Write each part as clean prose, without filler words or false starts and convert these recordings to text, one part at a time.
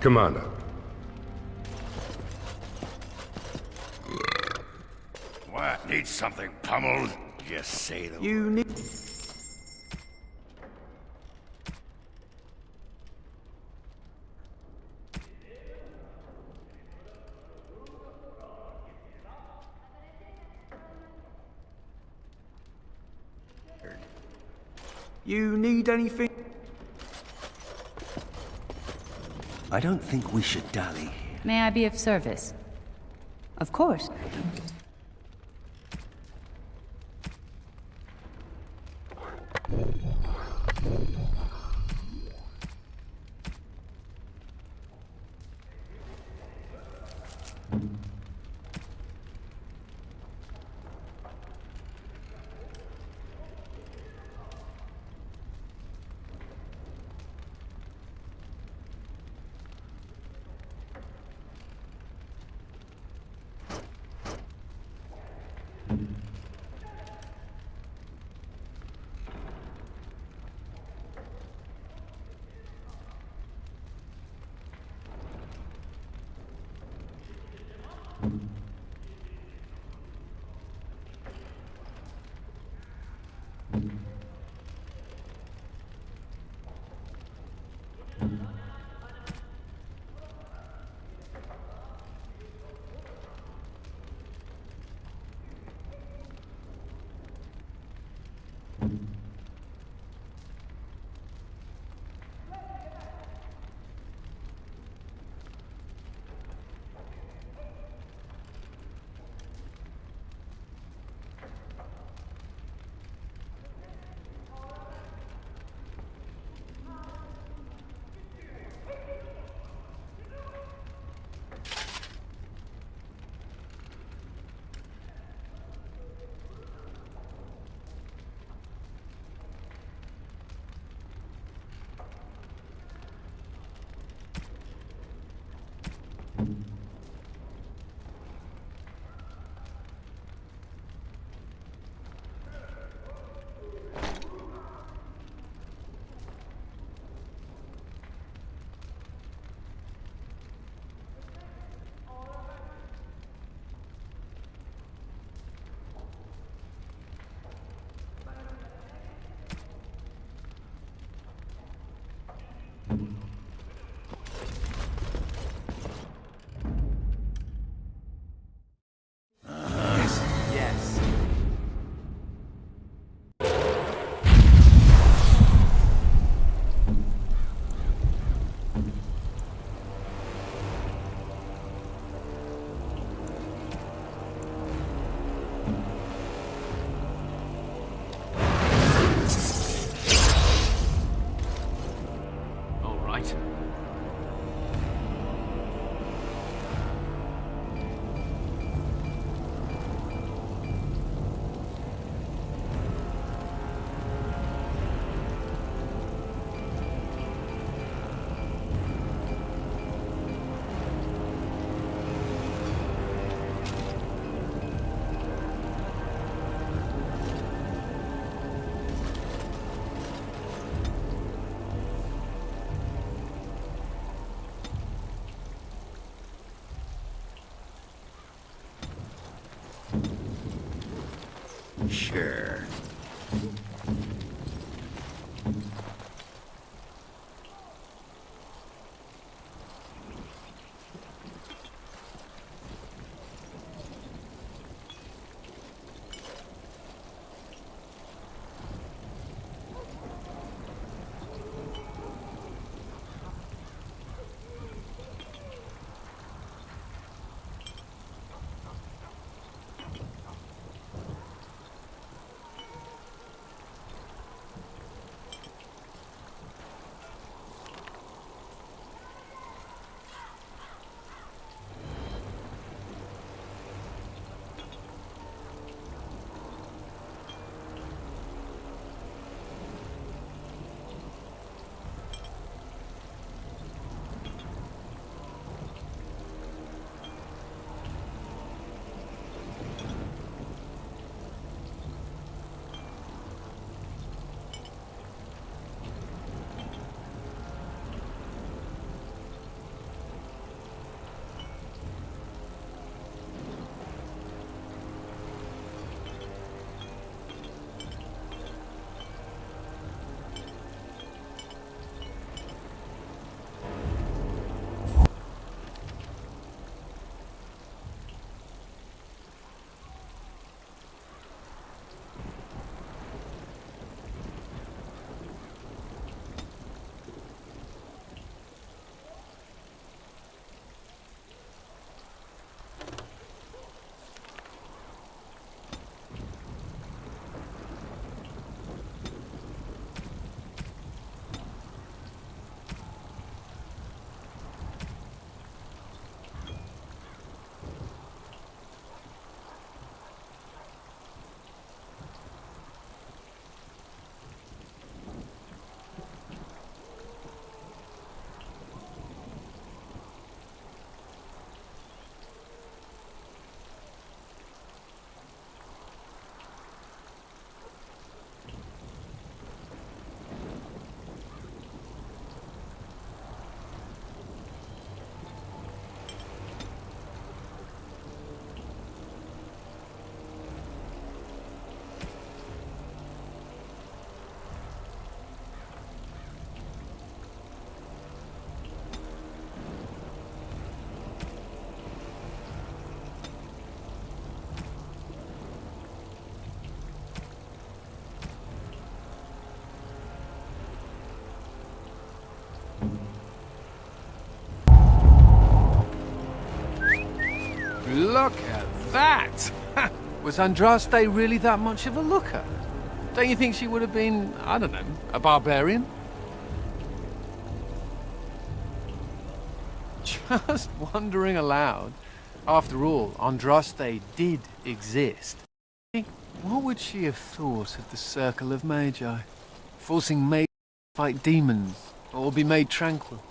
Commander. What? Need something pummeled? Just say the You need... You need anything? I don't think we should dally. May I be of service? Of course. Yes. All right. Sure. Was Andraste really that much of a looker? Don't you think she would have been, I don't know, a barbarian? Just wondering aloud. After all, Andraste did exist. What would she have thought of the Circle of Magi? Forcing Mage to fight demons, or be made tranquil?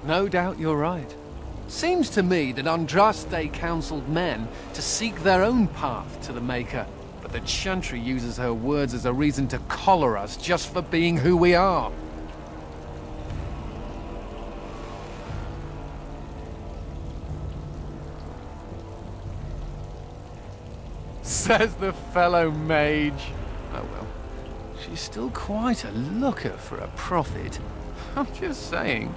No doubt you're right. Seems to me that Andraste counseled men to seek their own path to the Maker, but the Chantry uses her words as a reason to collar us just for being who we are. Says the fellow mage. Oh well, she's still quite a looker for a prophet. I'm just saying.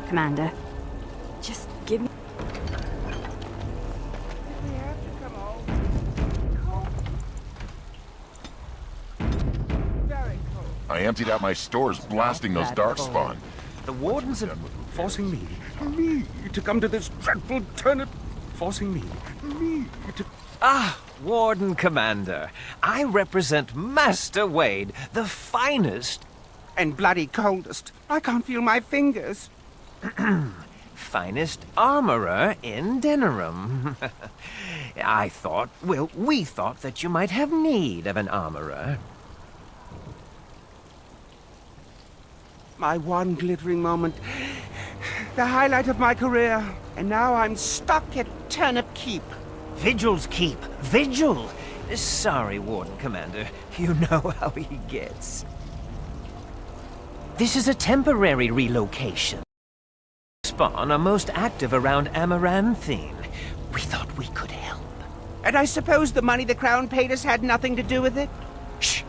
Commander, just give me... I emptied out my stores blasting those darkspawn. The wardens are forcing me to come to this dreadful turnip. Forcing me to... Ah, Warden Commander. I represent Master Wade, the finest... And bloody coldest. I can't feel my fingers. finest armorer in Denerim. I thought, well, we thought that you might have need of an armorer. My one glittering moment. The highlight of my career. And now I'm stuck at Turnip Keep. Vigil's Keep. Vigil! Sorry, Warden Commander. You know how he gets. This is a temporary relocation. Spawn are most active around Amaranthine. We thought we could help. And I suppose the money the Crown paid us had nothing to do with it? Shh!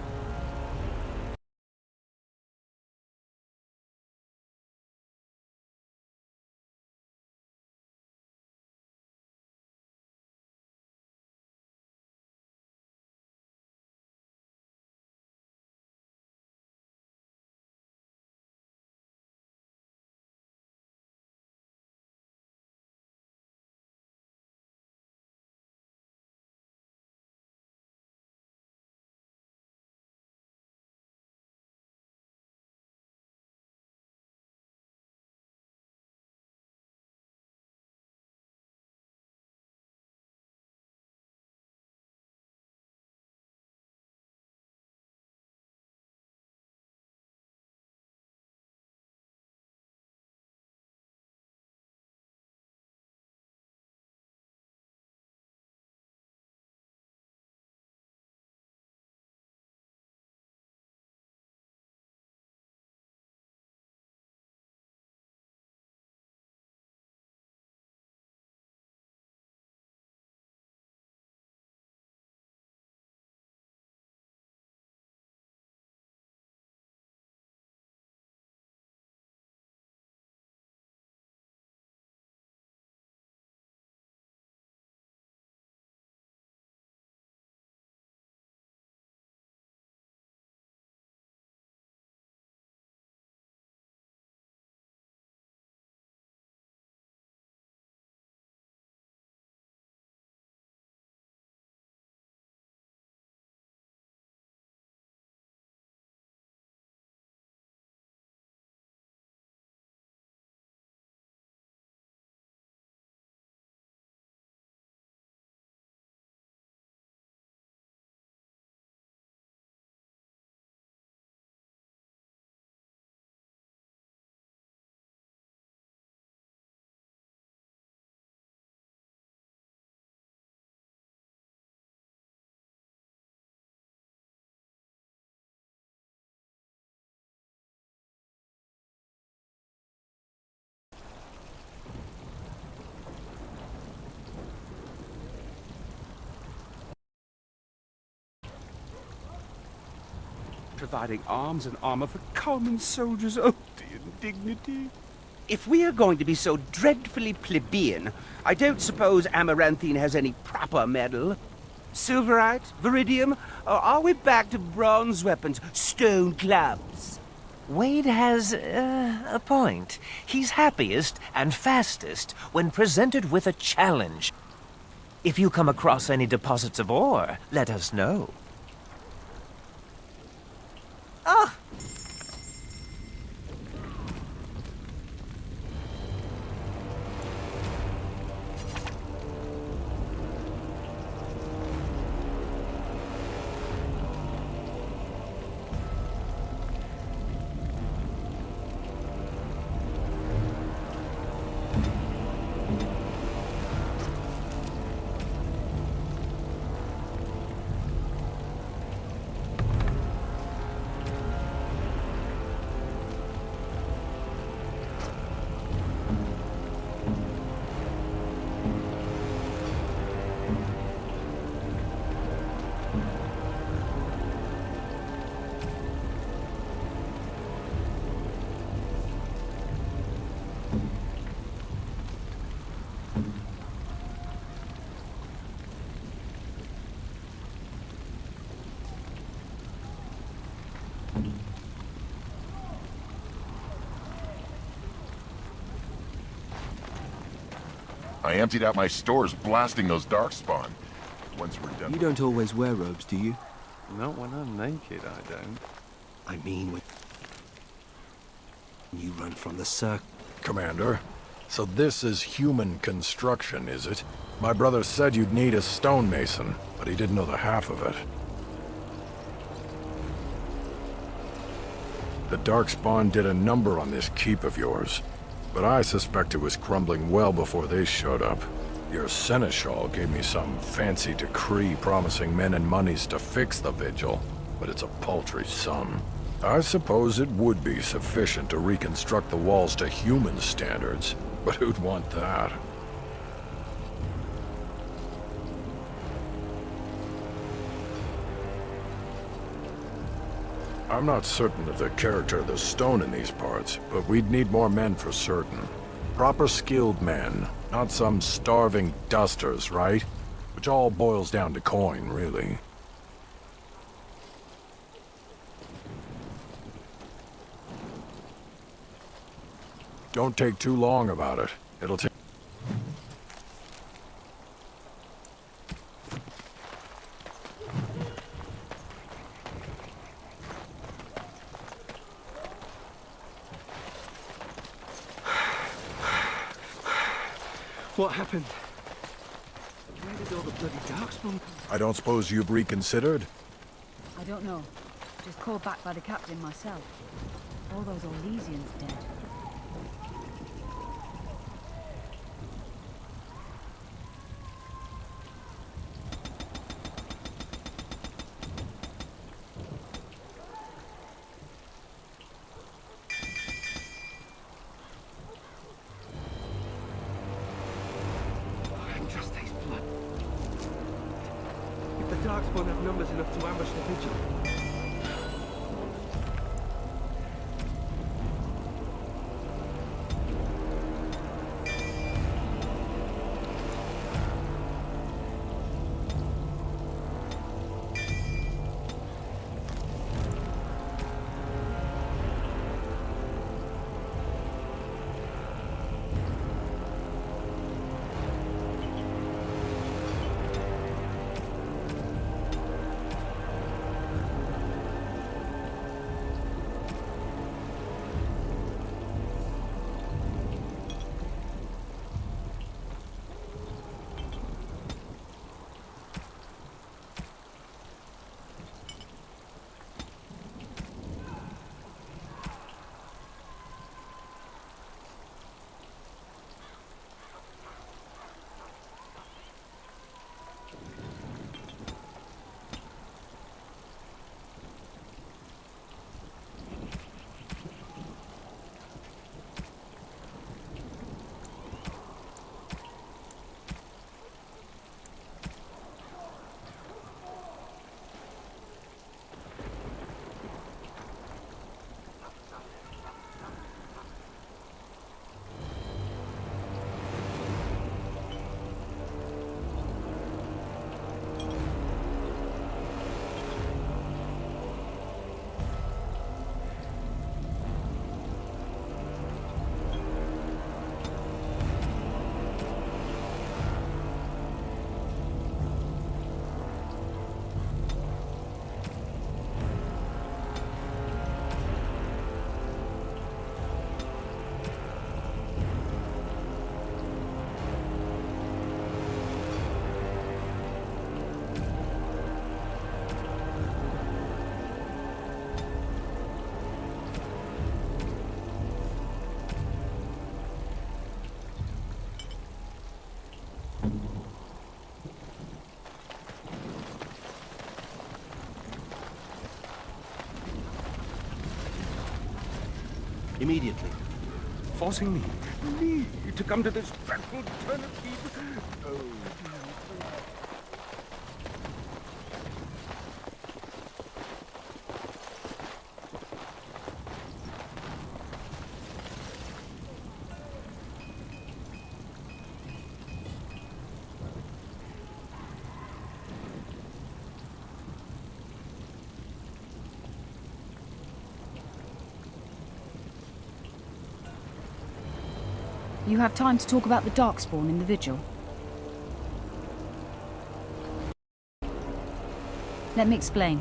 providing arms and armor for common soldiers. Oh, the indignity. If we are going to be so dreadfully plebeian, I don't suppose Amaranthine has any proper metal. Silverite? Viridium? Or are we back to bronze weapons, stone clubs? Wade has a point. He's happiest and fastest when presented with a challenge. If you come across any deposits of ore, let us know. Ah! I emptied out my stores blasting those darkspawn. Once we're done. You don't always wear robes, do you? Not when I'm naked, I don't. I mean, when you run from the circle. Commander, so this is human construction, is it? My brother said you'd need a stonemason, but he didn't know the half of it. The Darkspawn did a number on this keep of yours, but I suspect it was crumbling well before they showed up. Your seneschal gave me some fancy decree promising men and monies to fix the vigil, but it's a paltry sum. I suppose it would be sufficient to reconstruct the walls to human standards, but who'd want that? I'm not certain of the character of the stone in these parts, but we'd need more men for certain. Proper skilled men, not some starving dusters, right? Which all boils down to coin, really. Don't take too long about it. It'll take... What happened? Where did all the bloody darkspawn come? I don't suppose you've reconsidered? I don't know. Just called back by the captain myself. All those Orlesians dead. The darkspawn have numbers enough to ambush the vigil. Immediately. Forcing me to come to this dreadful turnip heap. Oh, dear. You have time to talk about the Darkspawn in the Vigil? Let me explain.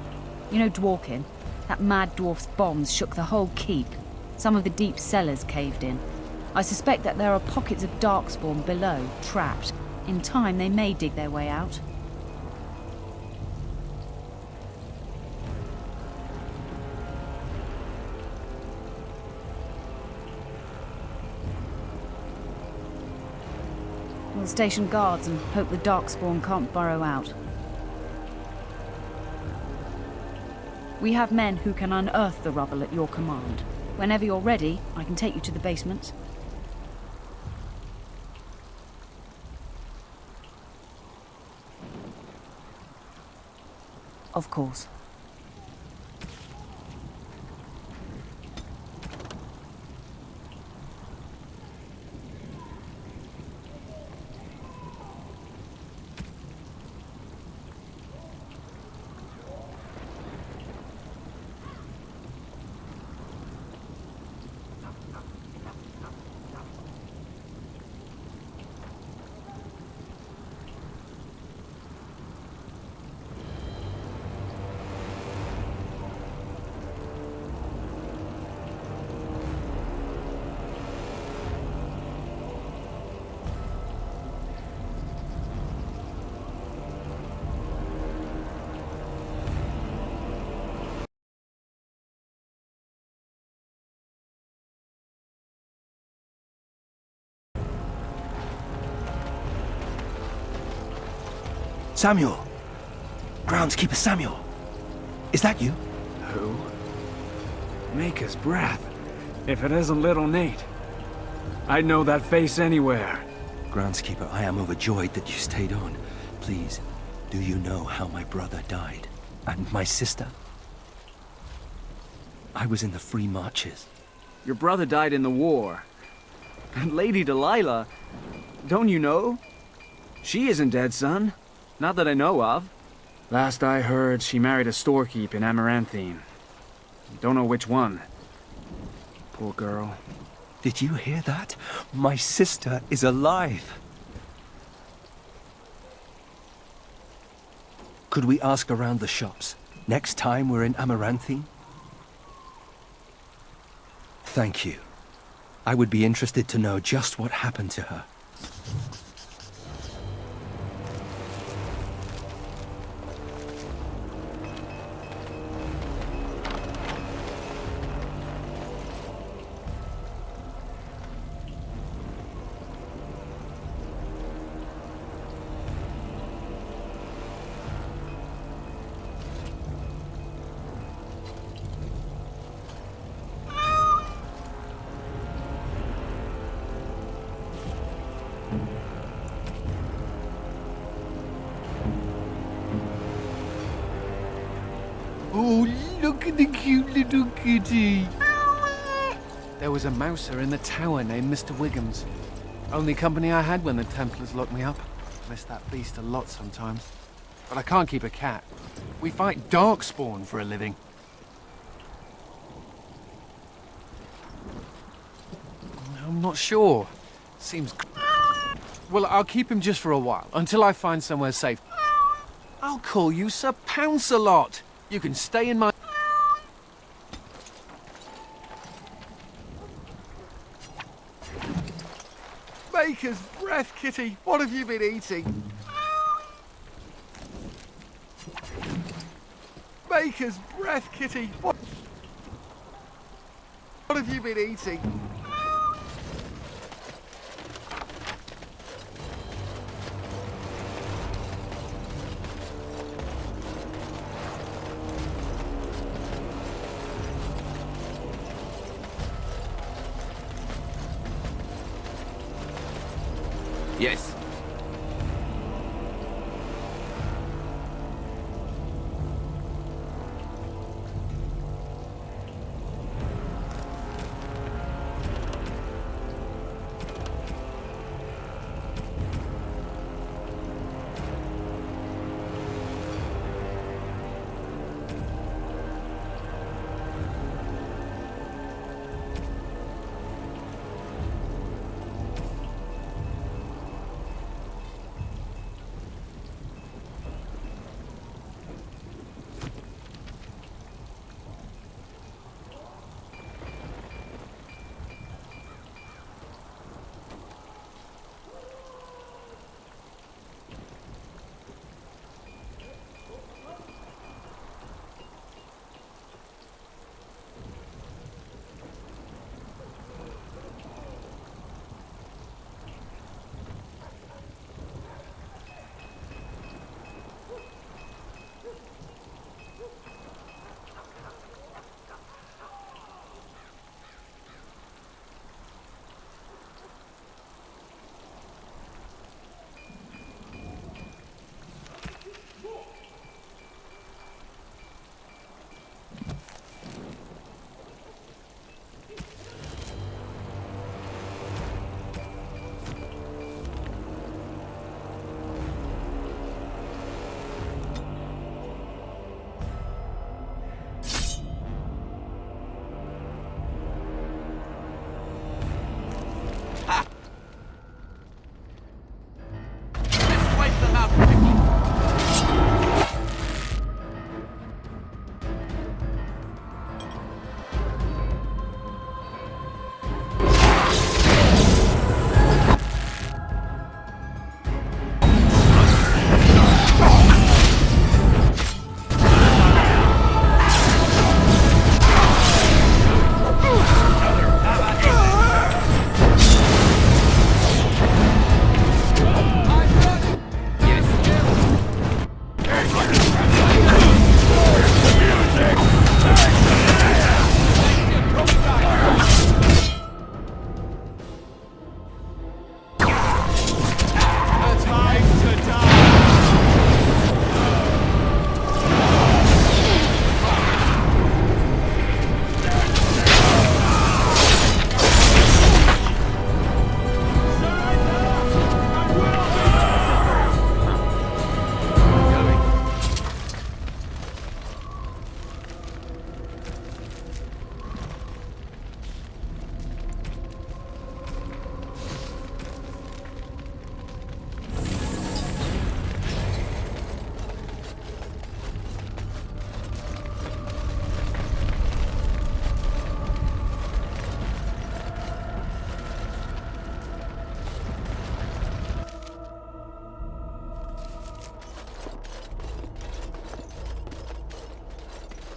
You know Dworkin? That mad dwarf's bombs shook the whole keep. Some of the deep cellars caved in. I suspect that there are pockets of Darkspawn below, trapped. In time, they may dig their way out. We'll station guards and hope the Darkspawn can't burrow out. We have men who can unearth the rubble at your command. Whenever you're ready, I can take you to the basement. Of course. Samuel! Groundskeeper Samuel! Is that you? Who? Maker's breath. If it isn't little Nate. I'd know that face anywhere. Groundskeeper, I am overjoyed that you stayed on. Please, do you know how my brother died? And my sister? I was in the Free Marches. Your brother died in the war. And Lady Delilah, don't you know? She isn't dead, son. Not that I know of. Last I heard, she married a storekeep in Amaranthine. Don't know which one. Poor girl. Did you hear that? My sister is alive. Could we ask around the shops next time we're in Amaranthine? Thank you. I would be interested to know just what happened to her. Oh, look at the cute little kitty. There was a mouser in the tower named Mr. Wiggums. Only company I had when the Templars locked me up. Miss that beast a lot sometimes. But I can't keep a cat. We fight Darkspawn for a living. I'm not sure. Seems... Well, I'll keep him just for a while, until I find somewhere safe. I'll call you Sir Pounce-a-lot. You can stay in my... Maker's breath, kitty. What have you been eating? Maker's breath, kitty. What have you been eating? Yes.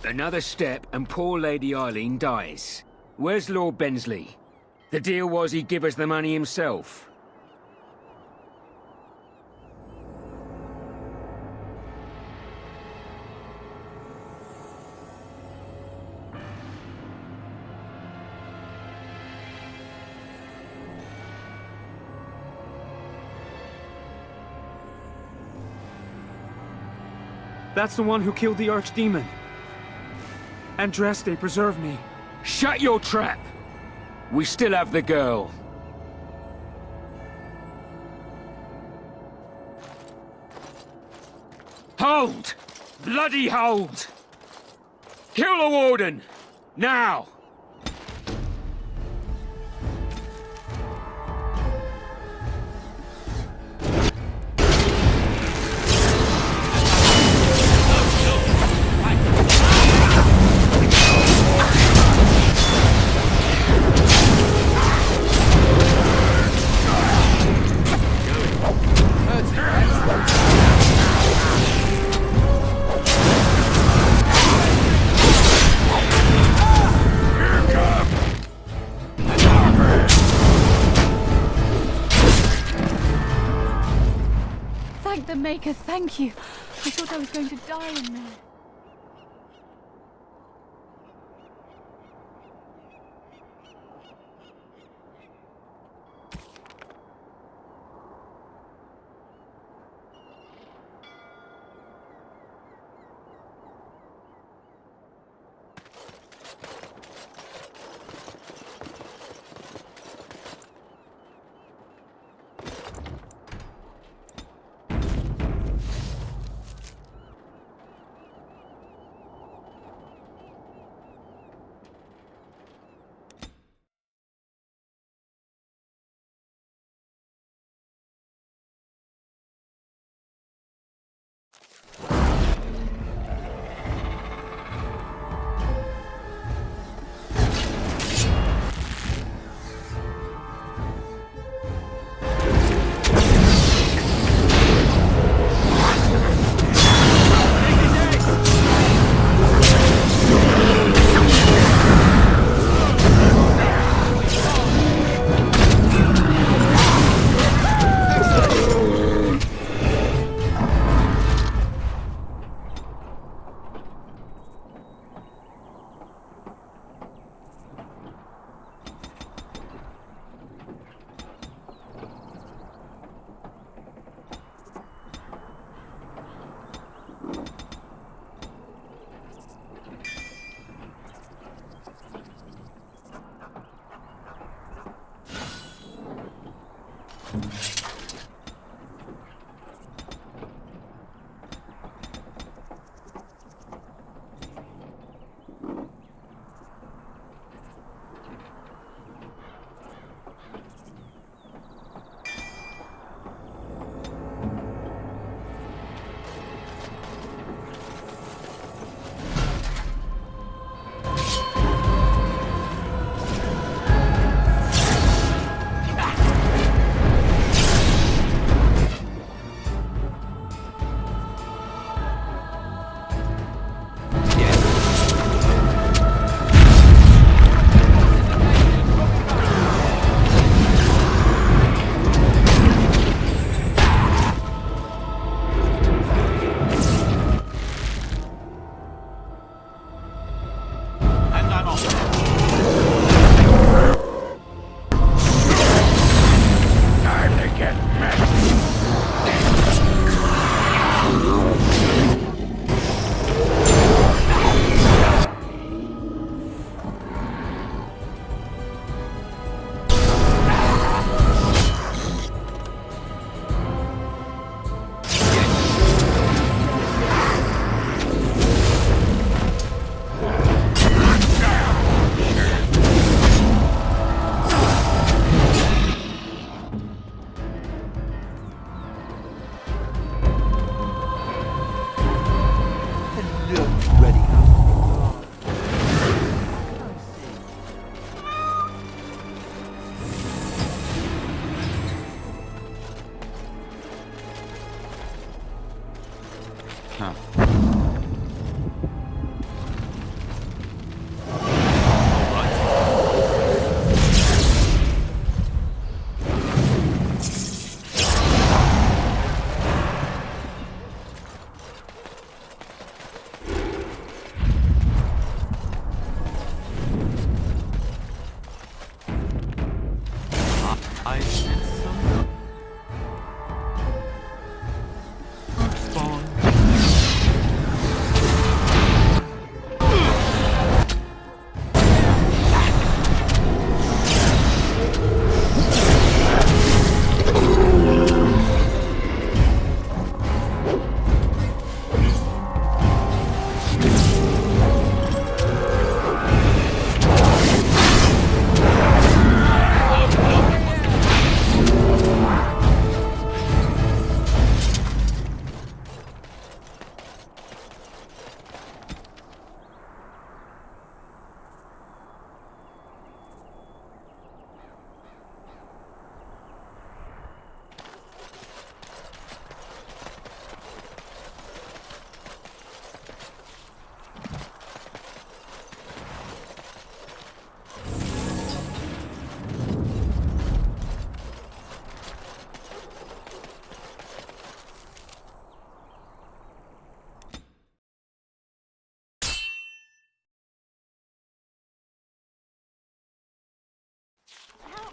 Another step and poor Lady Eileen dies. Where's Lord Bensley? The deal was he'd give us the money himself. That's the one who killed the Archdemon. Andraste, preserve me. Shut your trap! We still have the girl. Hold! Bloody hold! Kill the warden! Now! Thank the Maker, thank you. I thought I was going to die in there. Time to get messy. Ready. I sense some spawn.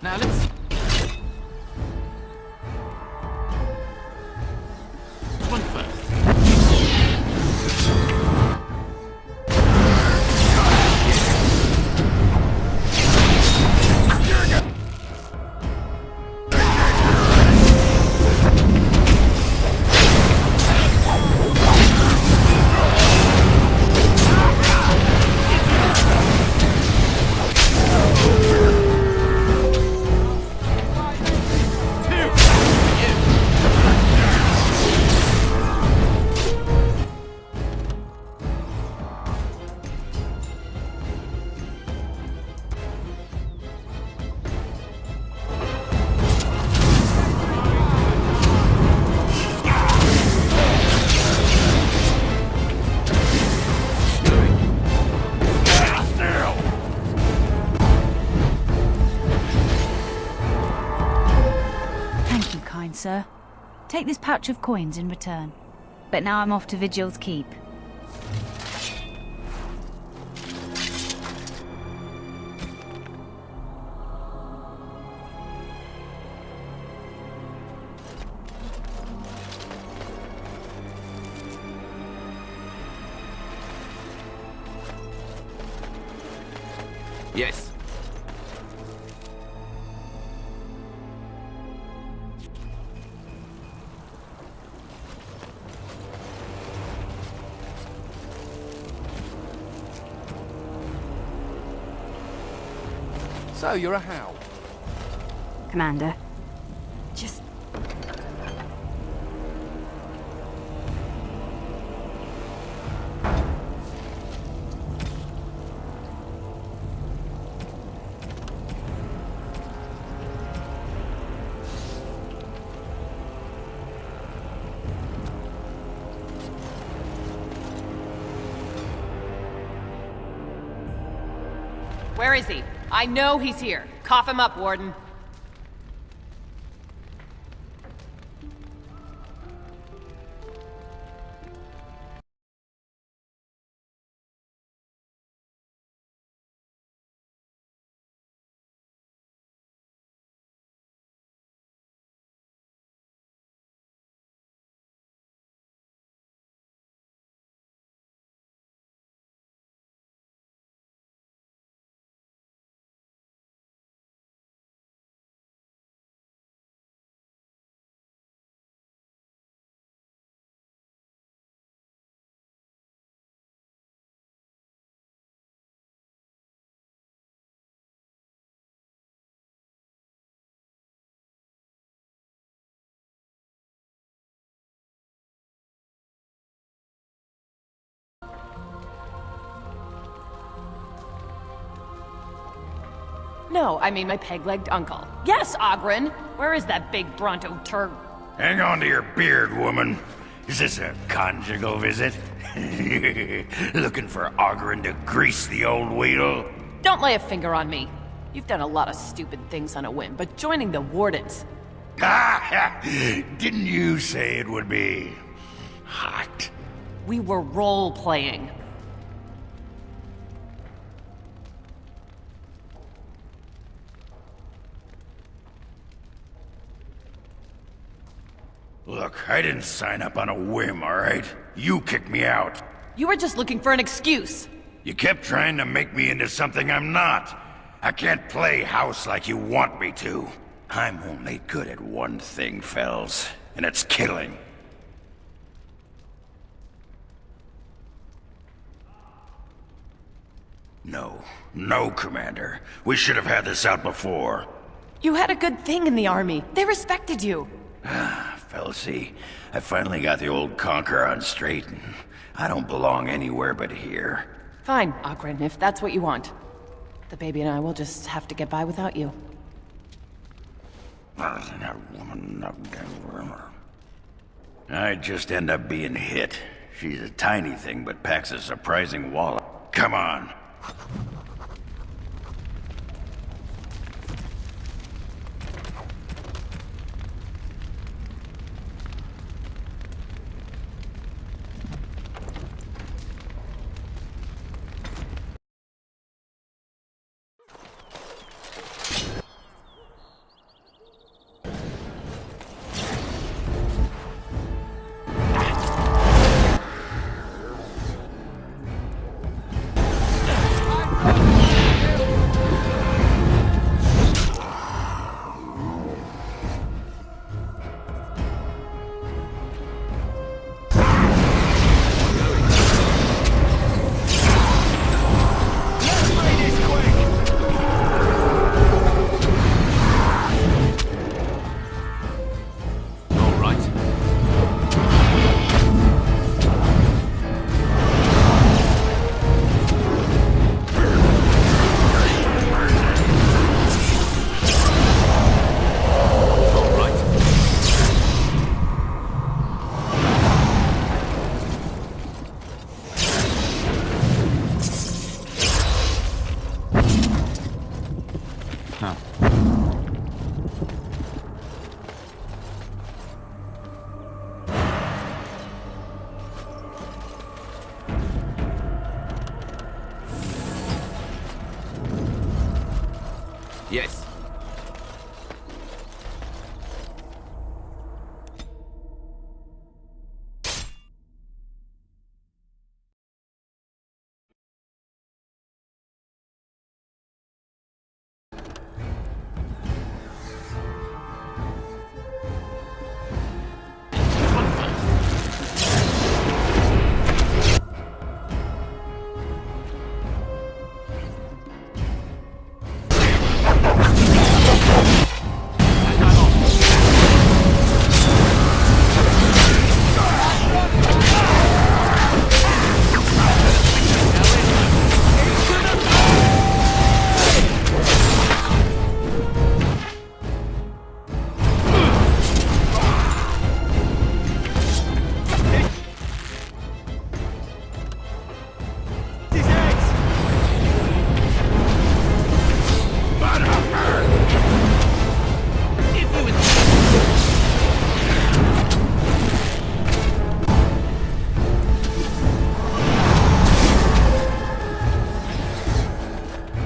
Now let's... Which one first? Thank you, kind sir. Take this pouch of coins in return. But now I'm off to Vigil's Keep. Yes. So, you're a How? Commander. Just... Where is he? I know he's here. Cough him up, Warden. No, I mean my peg-legged uncle. Yes, Ogren! Where is that big Bronto turd? Hang on to your beard, woman. Is this a conjugal visit? Looking for Ogren to grease the old wheel? Don't lay a finger on me. You've done a lot of stupid things on a whim, but joining the Wardens... Didn't you say it would be... hot? We were role-playing. Look, I didn't sign up on a whim, all right? You kicked me out. You were just looking for an excuse. You kept trying to make me into something I'm not. I can't play house like you want me to. I'm only good at one thing, Fells, and it's killing. No, Commander. We should have had this out before. You had a good thing in the army. They respected you. Felsie, I finally got the old conquer on straight, and I don't belong anywhere but here. Fine, Ogren, if that's what you want. The baby and I will just have to get by without you. I just end up being hit. She's a tiny thing, but packs a surprising wallop. Come on. Yes.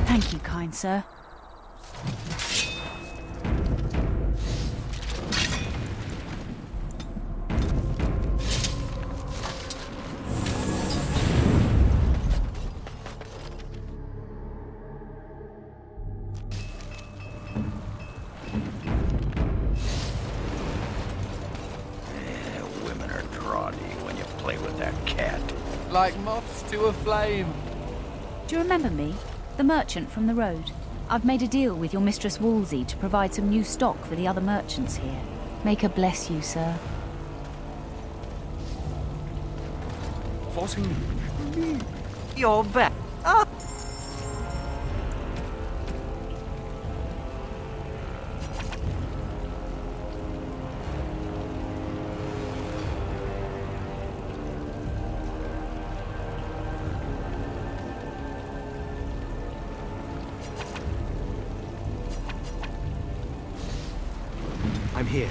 Thank you, kind sir. Women are drawn to you when you play with that cat. Like moths to a flame. Do you remember me? The merchant from the road. I've made a deal with your Mistress Wolsey to provide some new stock for the other merchants here. Make her bless you, sir. Forcing me. You're back. Ah. here.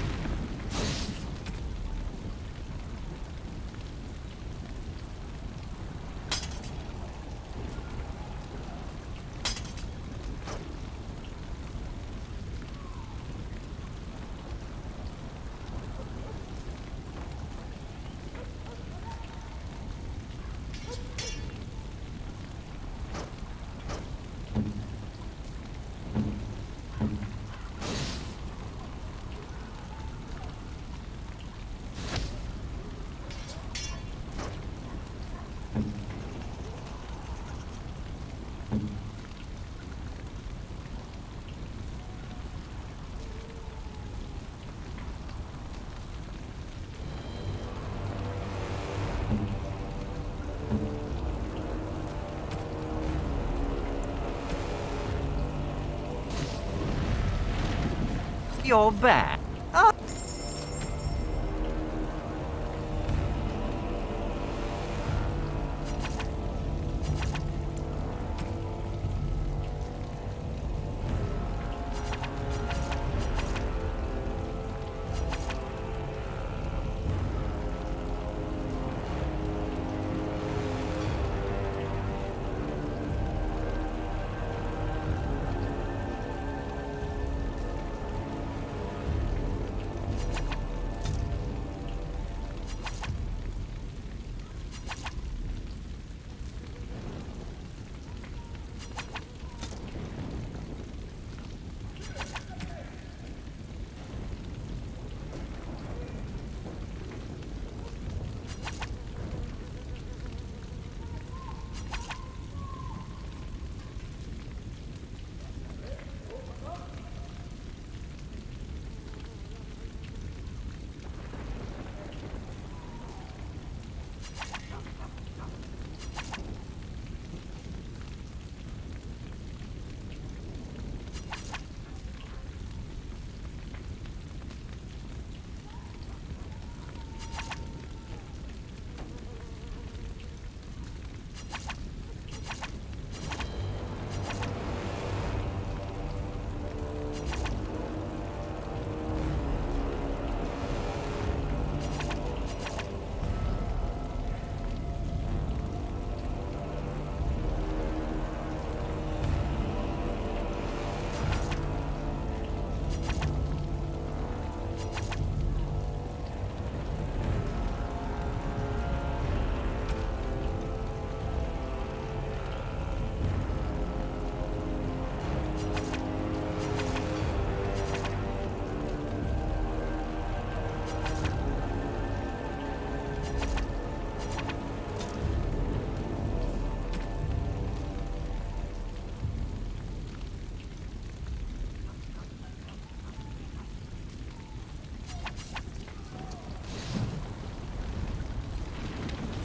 You're back.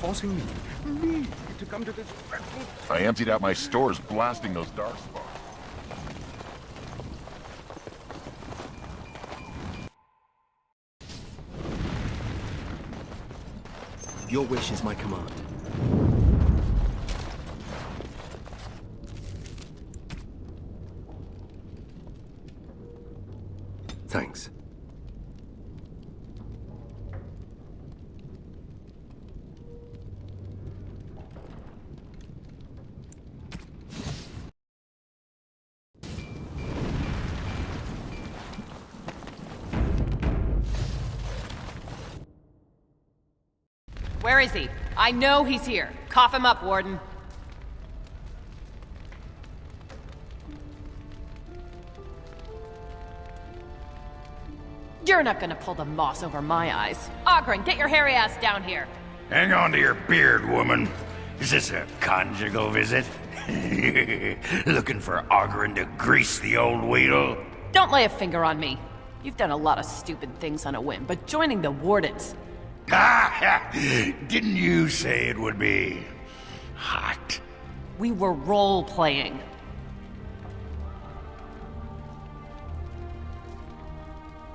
Forcing me to come to this dreadful... I emptied out my stores blasting those darkspawn. Your wish is my command. Thanks. Where is he? I know he's here. Cough him up, Warden. You're not gonna pull the moss over my eyes. Ogren, get your hairy ass down here. Hang on to your beard, woman. Is this a conjugal visit? Looking for Ogren to grease the old wheel? Don't lay a finger on me. You've done a lot of stupid things on a whim, but joining the Wardens... Ah, didn't you say it would be hot? We were role-playing.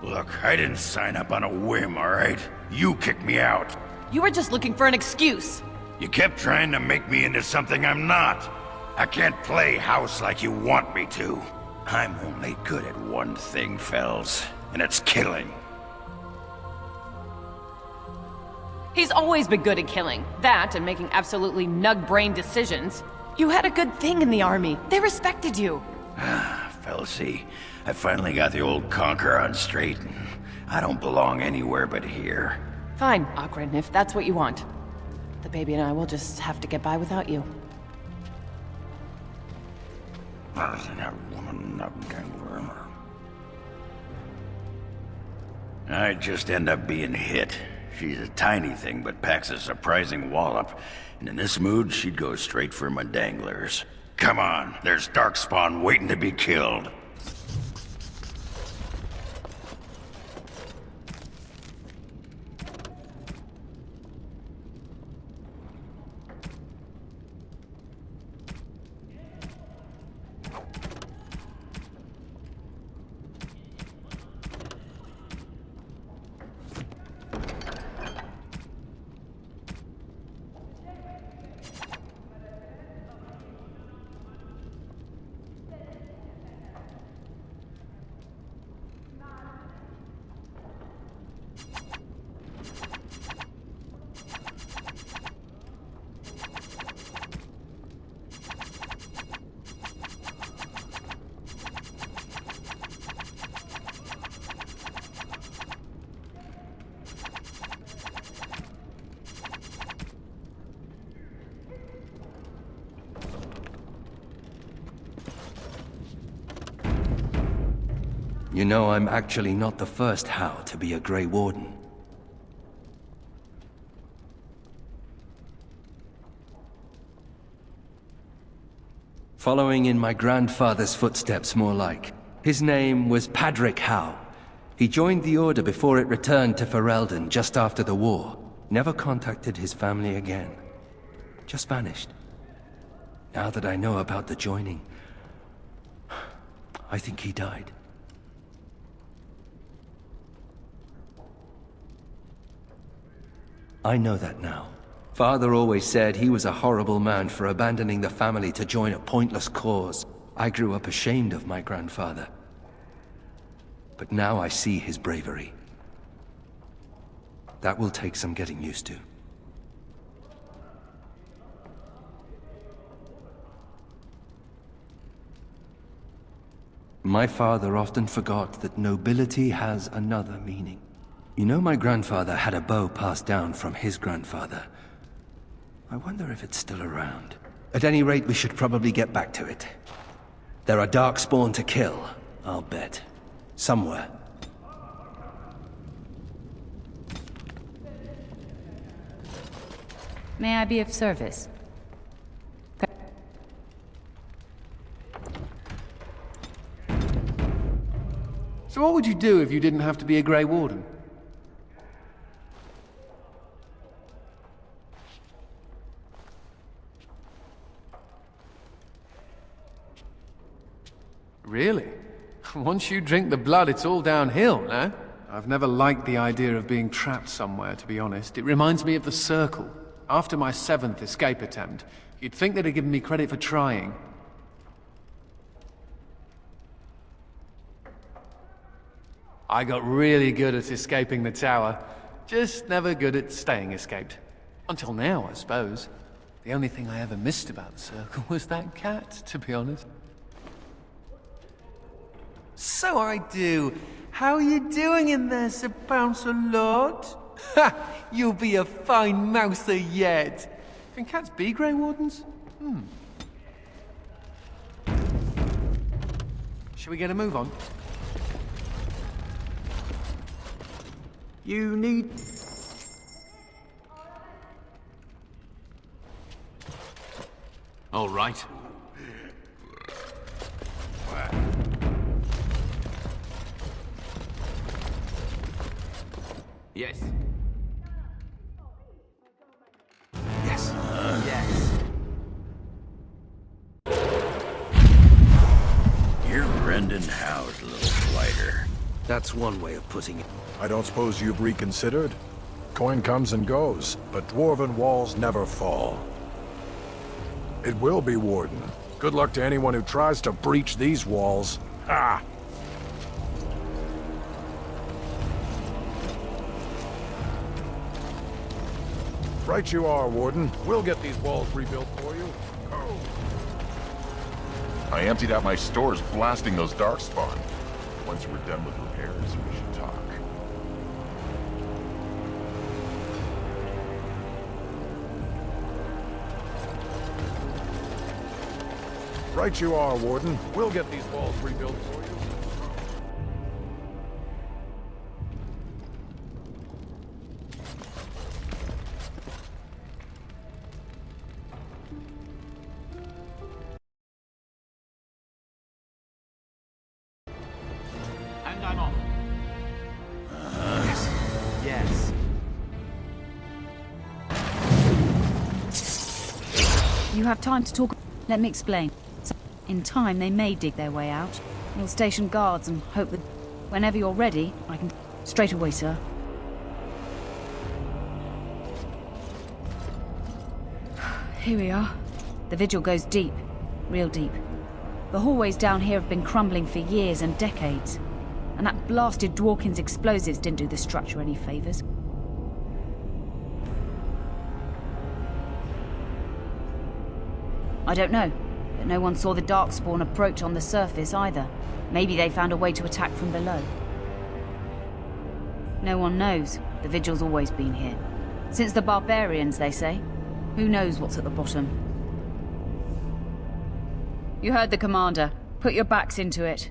Look, I didn't sign up on a whim, all right? You kicked me out. You were just looking for an excuse. You kept trying to make me into something I'm not. I can't play house like you want me to. I'm only good at one thing, Fells, and it's killing. He's always been good at killing. That and making absolutely nug-brain decisions. You had a good thing in the army. They respected you. Felsie, I finally got the old conquer on straight, and I don't belong anywhere but here. Fine, Akron, if that's what you want. The baby and I will just have to get by without you. I'd just end up being hit. She's a tiny thing, but packs a surprising wallop. And in this mood, she'd go straight for my danglers. Come on, there's Darkspawn waiting to be killed. You know, I'm actually not the first How to be a Grey Warden. Following in my grandfather's footsteps, more like. His name was Padric Howe. He joined the Order before it returned to Ferelden just after the war. Never contacted his family again. Just vanished. Now that I know about the joining, I think he died. I know that now. Father always said he was a horrible man for abandoning the family to join a pointless cause. I grew up ashamed of my grandfather. But now I see his bravery. That will take some getting used to. My father often forgot that nobility has another meaning. You know, my grandfather had a bow passed down from his grandfather. I wonder if it's still around. At any rate, we should probably get back to it. There are Darkspawn to kill, I'll bet. Somewhere. May I be of service? So what would you do if you didn't have to be a Grey Warden? Really? Once you drink the blood, it's all downhill, no? I've never liked the idea of being trapped somewhere, to be honest. It reminds me of the Circle. After my 7th escape attempt, you'd think they'd have given me credit for trying. I got really good at escaping the tower, just never good at staying escaped. Until now, I suppose. The only thing I ever missed about the Circle was that cat, to be honest. So I do. How are you doing in there, Sir Bouncer Lord? Ha! You'll be a fine mouser yet. Can cats be Grey Wardens? Shall we get a move on? You need... All right. Yes. Yes. Yes. You're Brendan Howe's little fighter. That's one way of putting it. I don't suppose you've reconsidered? Coin comes and goes, but dwarven walls never fall. It will be, Warden. Good luck to anyone who tries to breach these walls. Ha! Right you are, Warden. We'll get these walls rebuilt for you. I emptied out my stores blasting those darkspawn. Once we're done with repairs, we should talk. Right you are, Warden. We'll get these walls rebuilt for you. And I'm off. Yes. You have time to talk. Let me explain. So, in time, they may dig their way out. We'll station guards and hope that whenever you're ready, I can... Straight away, sir. Here we are. The vigil goes deep. Real deep. The hallways down here have been crumbling for years and decades. And that blasted Dworkin's explosives didn't do the structure any favors. I don't know, but no one saw the Darkspawn approach on the surface either. Maybe they found a way to attack from below. No one knows. The Vigil's always been here. Since the barbarians, they say. Who knows what's at the bottom? You heard the commander. Put your backs into it.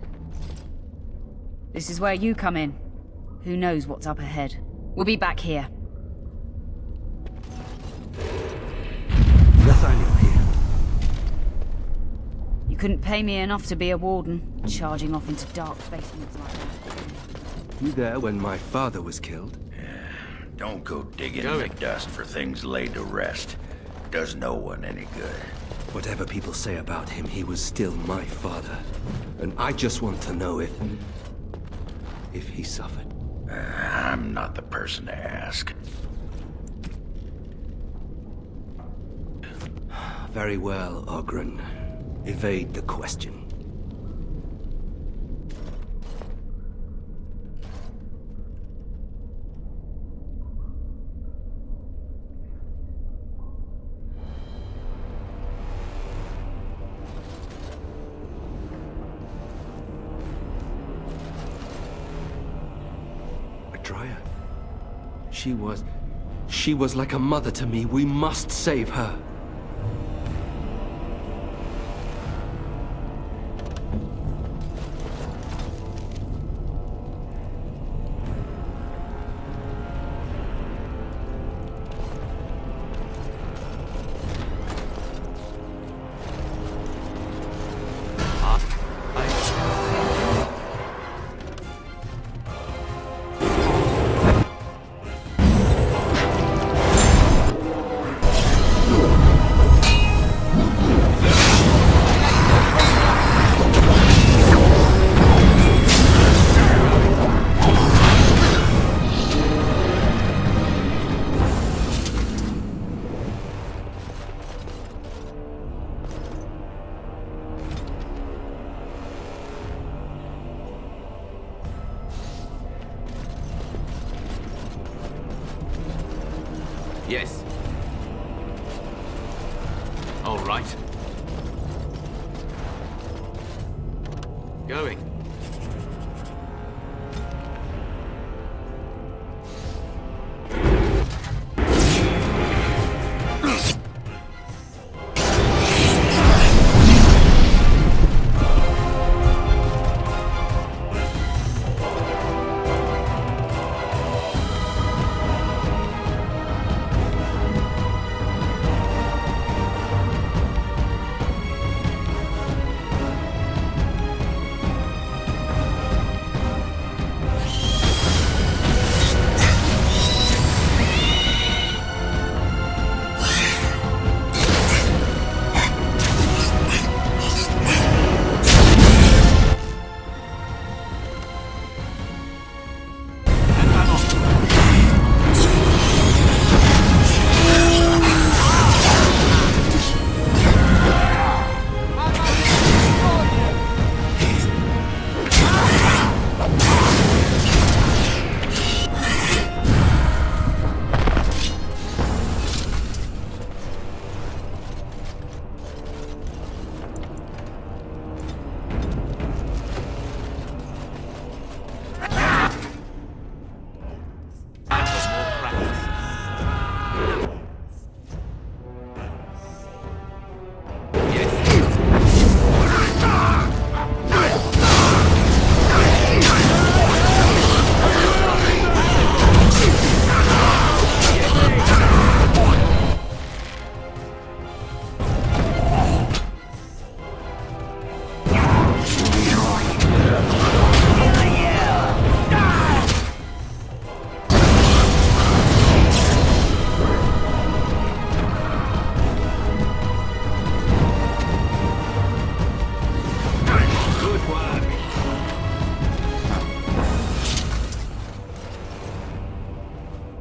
This is where you come in. Who knows what's up ahead? We'll be back here. Nathaniel here. You couldn't pay me enough to be a warden, charging off into dark basements like that. You there when my father was killed? Don't go digging in the dust for things laid to rest. Does no one any good. Whatever people say about him, he was still my father. And I just want to know if he suffered. I'm not the person to ask. Very well, Ogren. Evade the question. Dryad. She was like a mother to me. We must save her. Yes. All right. Going.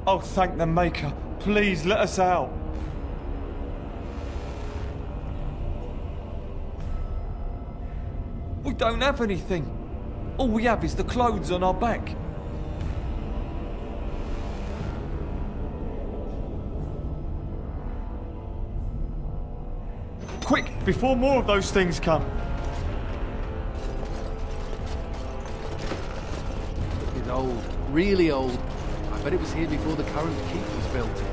Oh, thank the Maker. Please, let us out. We don't have anything. All we have is the clothes on our back. Quick, before more of those things come. It's old, really old. I bet it was here before the current keep was built.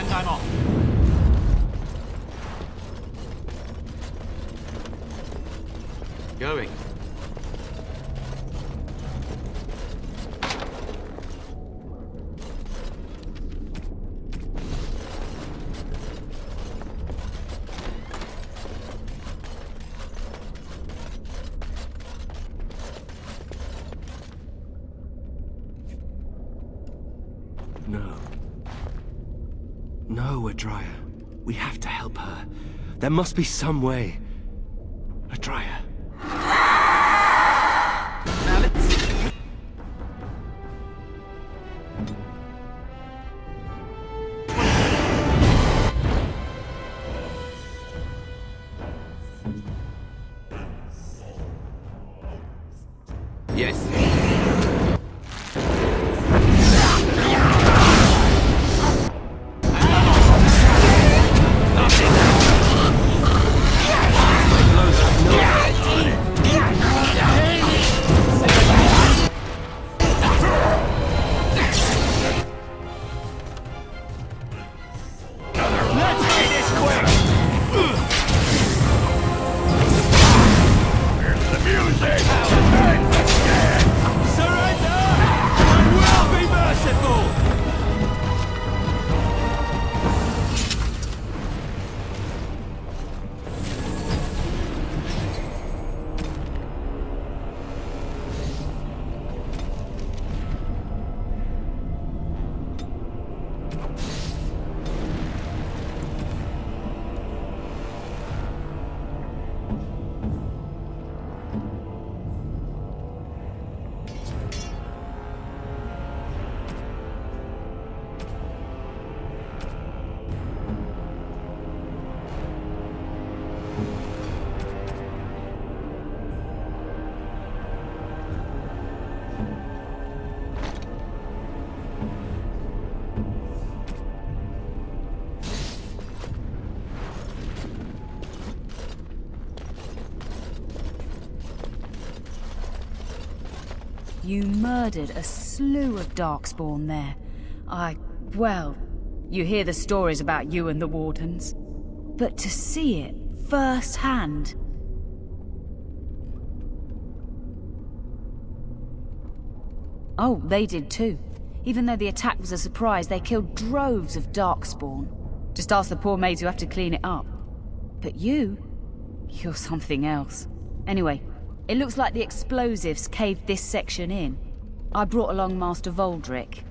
I'm off. Going. No. No, Adria. We have to help her. There must be some way. Adria. Now let's... Yes. you murdered a slew of Darkspawn there. Well, you hear the stories about you and the Wardens. But to see it firsthand... Oh, they did too. Even though the attack was a surprise, they killed droves of Darkspawn. Just ask the poor maids who have to clean it up. But you're something else. Anyway, it looks like the explosives caved this section in. I brought along Master Voldrick.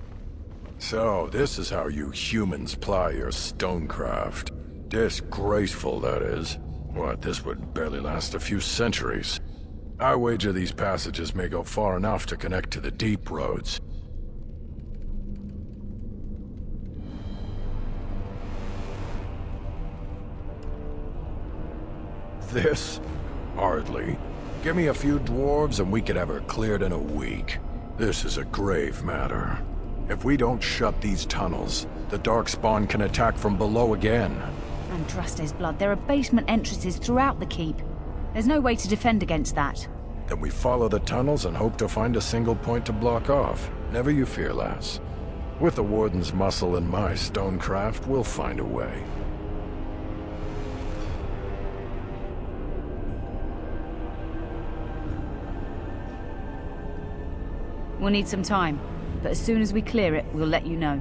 So, this is how you humans ply your stonecraft. Disgraceful, that is. What, this would barely last a few centuries. I wager these passages may go far enough to connect to the deep roads. This? Hardly. Give me a few dwarves and we could have her cleared in a week. This is a grave matter. If we don't shut these tunnels, the Darkspawn can attack from below again. Andraste's blood, there are basement entrances throughout the keep. There's no way to defend against that. Then we follow the tunnels and hope to find a single point to block off. Never you fear, lass. With the Warden's muscle and my stonecraft, we'll find a way. We'll need some time, but as soon as we clear it, we'll let you know.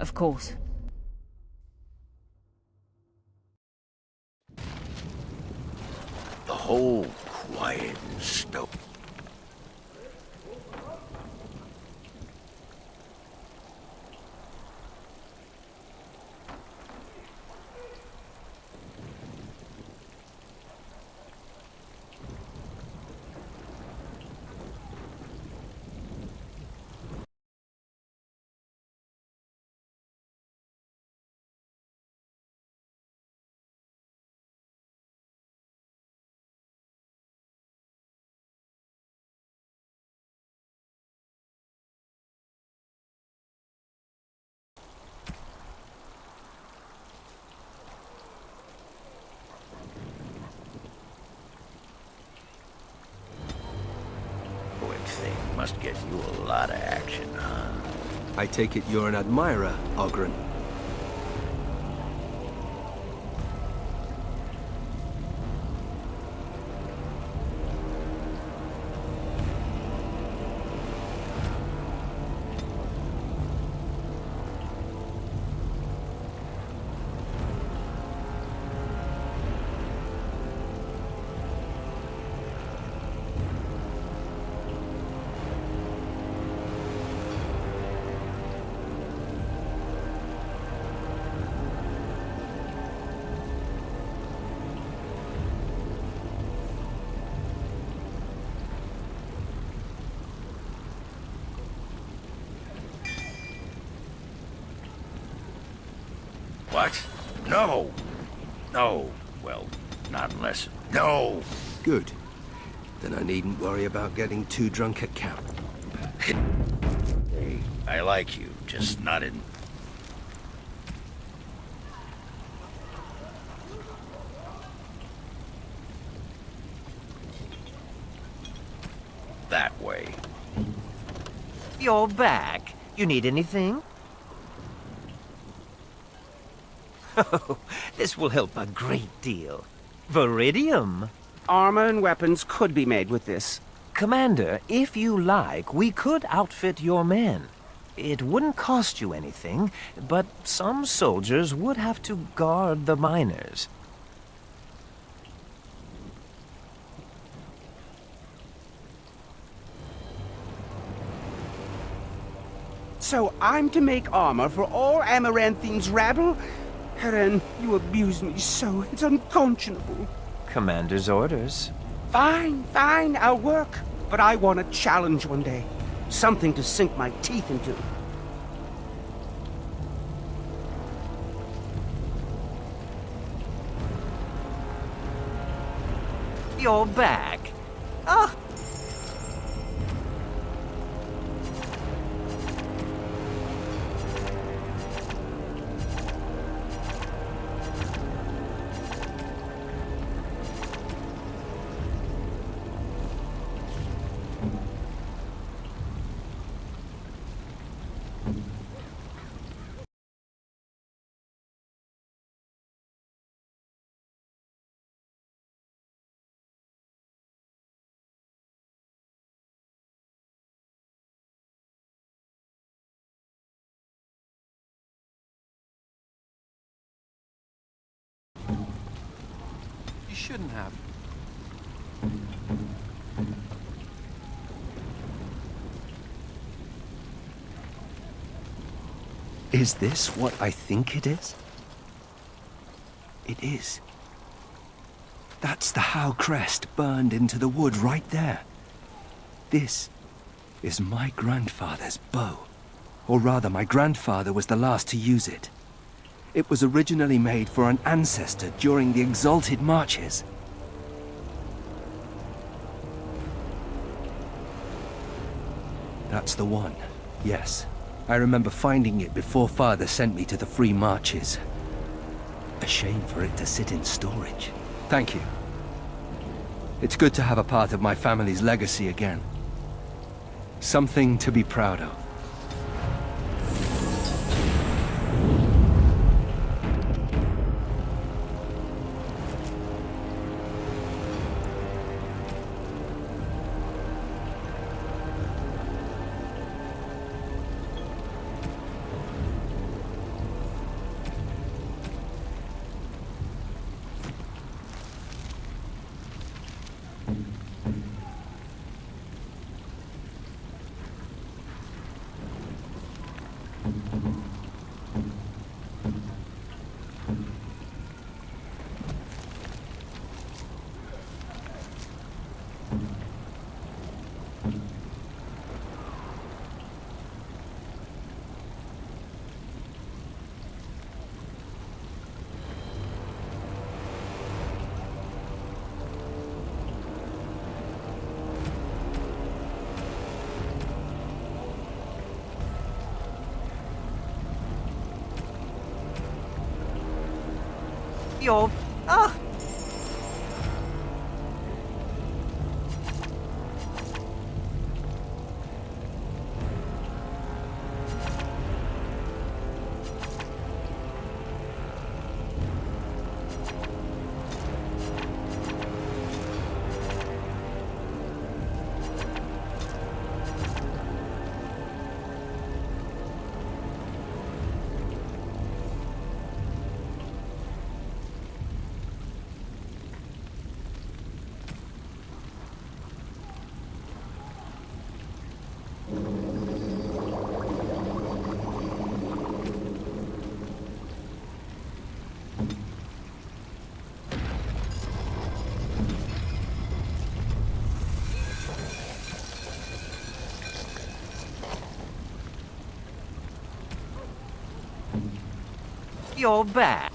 Of course. The whole quiet and still. Thing must get you a lot of action, huh? I take it you're an admirer, Ogren. What? No! No. Well, not unless... No! Good. Then I needn't worry about getting too drunk at camp. Hey, I like you, just not in... that way. You're back. You need anything? Oh, this will help a great deal. Viridium. Armor and weapons could be made with this. Commander, if you like, we could outfit your men. It wouldn't cost you anything, but some soldiers would have to guard the miners. So I'm to make armor for all Amaranthine's rabble? Heren, you abuse me so, it's unconscionable. Commander's orders. Fine, I'll work. But I want a challenge one day. Something to sink my teeth into. You're back. Ah! shouldn't have. Is this what I think it is? It is. That's the How crest burned into the wood right there. This is my grandfather's bow. Or rather, my grandfather was the last to use it. It was originally made for an ancestor during the Exalted Marches. That's the one, yes. I remember finding it before Father sent me to the Free Marches. A shame for it to sit in storage. Thank you. It's good to have a part of my family's legacy again. Something to be proud of. You're... Ah! You're back.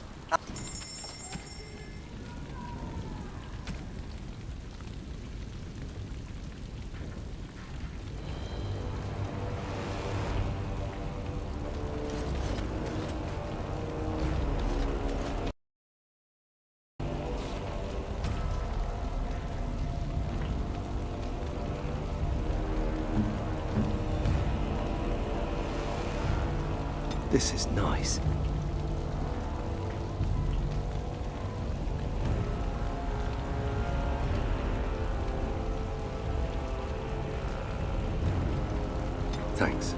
This is nice. Thanks.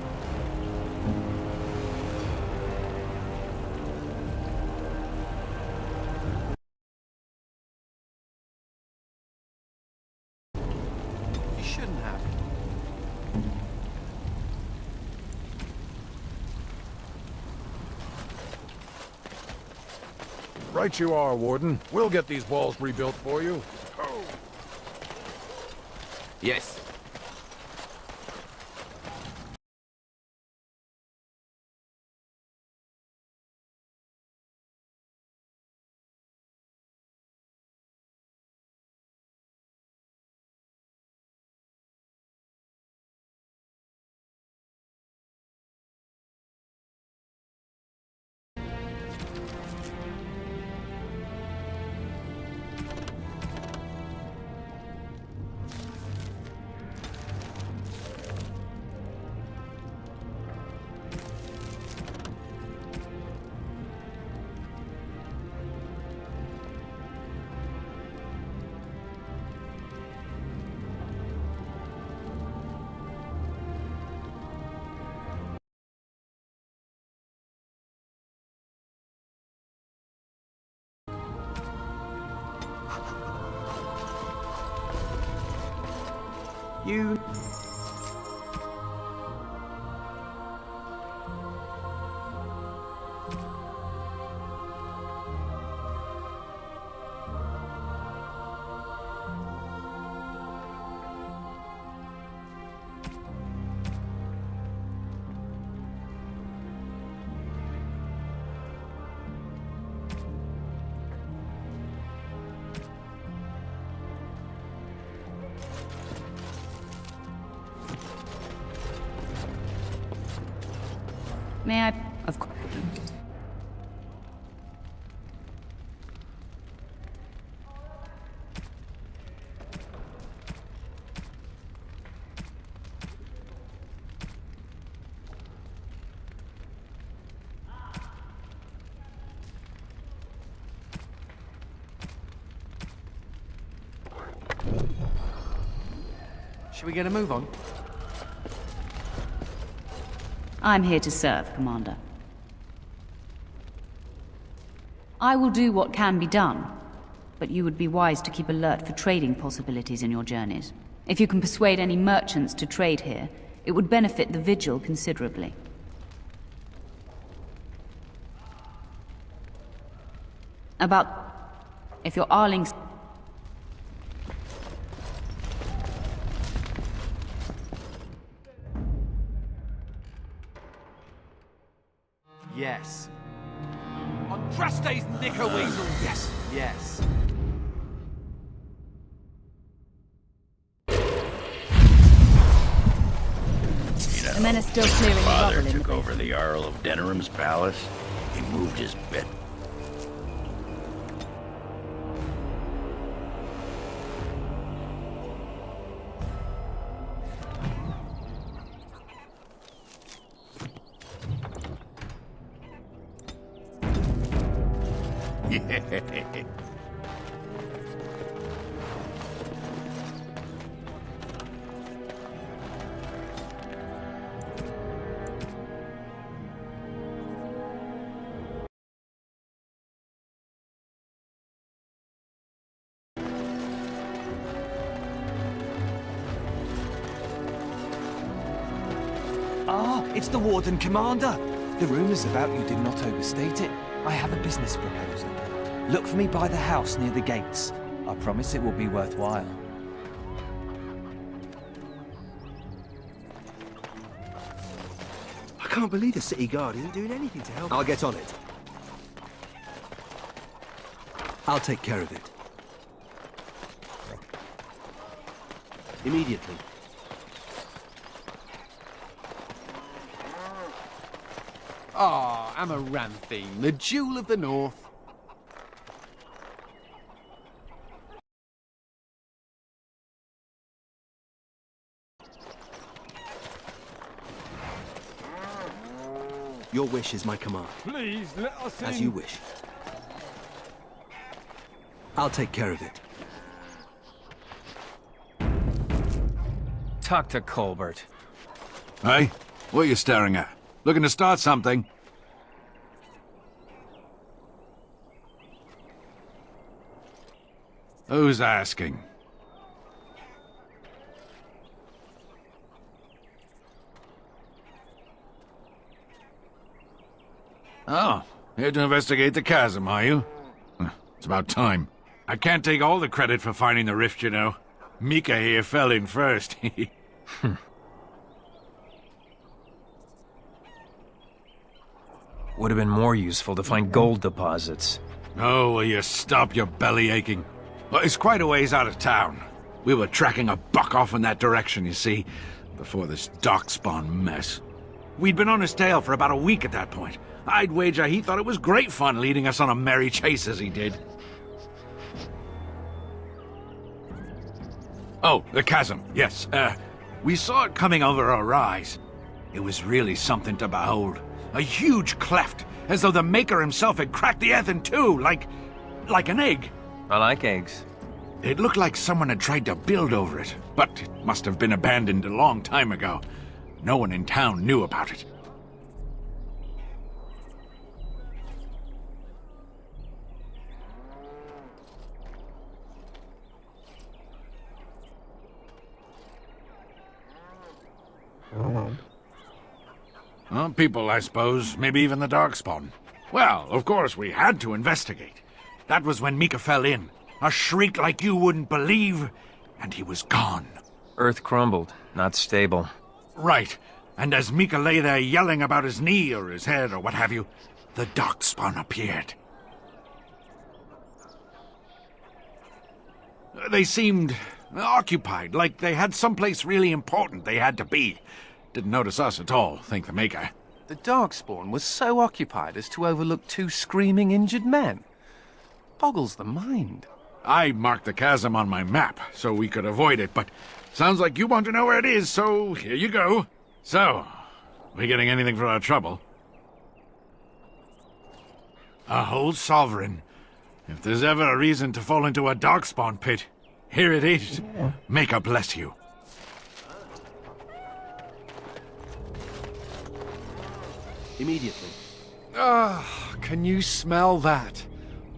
You shouldn't have. Right you are, Warden. We'll get these walls rebuilt for you. Yes. You... May I? Of course. Should we get a move on? I'm here to serve, Commander. I will do what can be done, but you would be wise to keep alert for trading possibilities in your journeys. If you can persuade any merchants to trade here, it would benefit the Vigil considerably. If your Arlings... Yes. Andraste's knickerweasels! Yes. Yes. The men are still clearing the Father rubble in took the over the Earl of Denerim's palace. He moved his bed. Ah, it's the Warden Commander. The rumors about you did not overstate it. I have a business proposal. Look for me by the house near the gates. I promise it will be worthwhile. I can't believe the City Guard isn't doing anything to help. I'll get on it. I'll take care of it. Immediately. Ah, Amaranthine, the jewel of the north. Your wish is my command. Please, let us in. As you wish. I'll take care of it. Talk to Colbert. Hey, what are you staring at? Looking to start something? Who's asking? Oh, here to investigate the chasm, are you? It's about time. I can't take all the credit for finding the rift, you know. Mika here fell in first. Would have been more useful to find gold deposits. Oh, will you stop your belly aching? Well, it's quite a ways out of town. We were tracking a buck off in that direction, you see, before this darkspawn mess. We'd been on his tail for about a week at that point. I'd wager he thought it was great fun leading us on a merry chase as he did. Oh, the chasm, yes. We saw it coming over a rise. It was really something to behold. A huge cleft, as though the Maker himself had cracked the earth in two, like an egg. I like eggs. It looked like someone had tried to build over it, but it must have been abandoned a long time ago. No one in town knew about it. Well, people, I suppose. Maybe even the Darkspawn. Well, of course, we had to investigate. That was when Mika fell in. A shriek like you wouldn't believe, and he was gone. Earth crumbled, not stable. Right. And as Mika lay there yelling about his knee or his head or what have you, the Darkspawn appeared. They seemed occupied, like they had someplace really important they had to be. Didn't notice us at all, thank the Maker. The Darkspawn was so occupied as to overlook two screaming injured men. Boggles the mind. I marked the chasm on my map so we could avoid it, but sounds like you want to know where it is, so here you go. So, we getting anything for our trouble? A whole sovereign. If there's ever a reason to fall into a Darkspawn pit, here it is. Maker bless you. Immediately. Ah, can you smell that?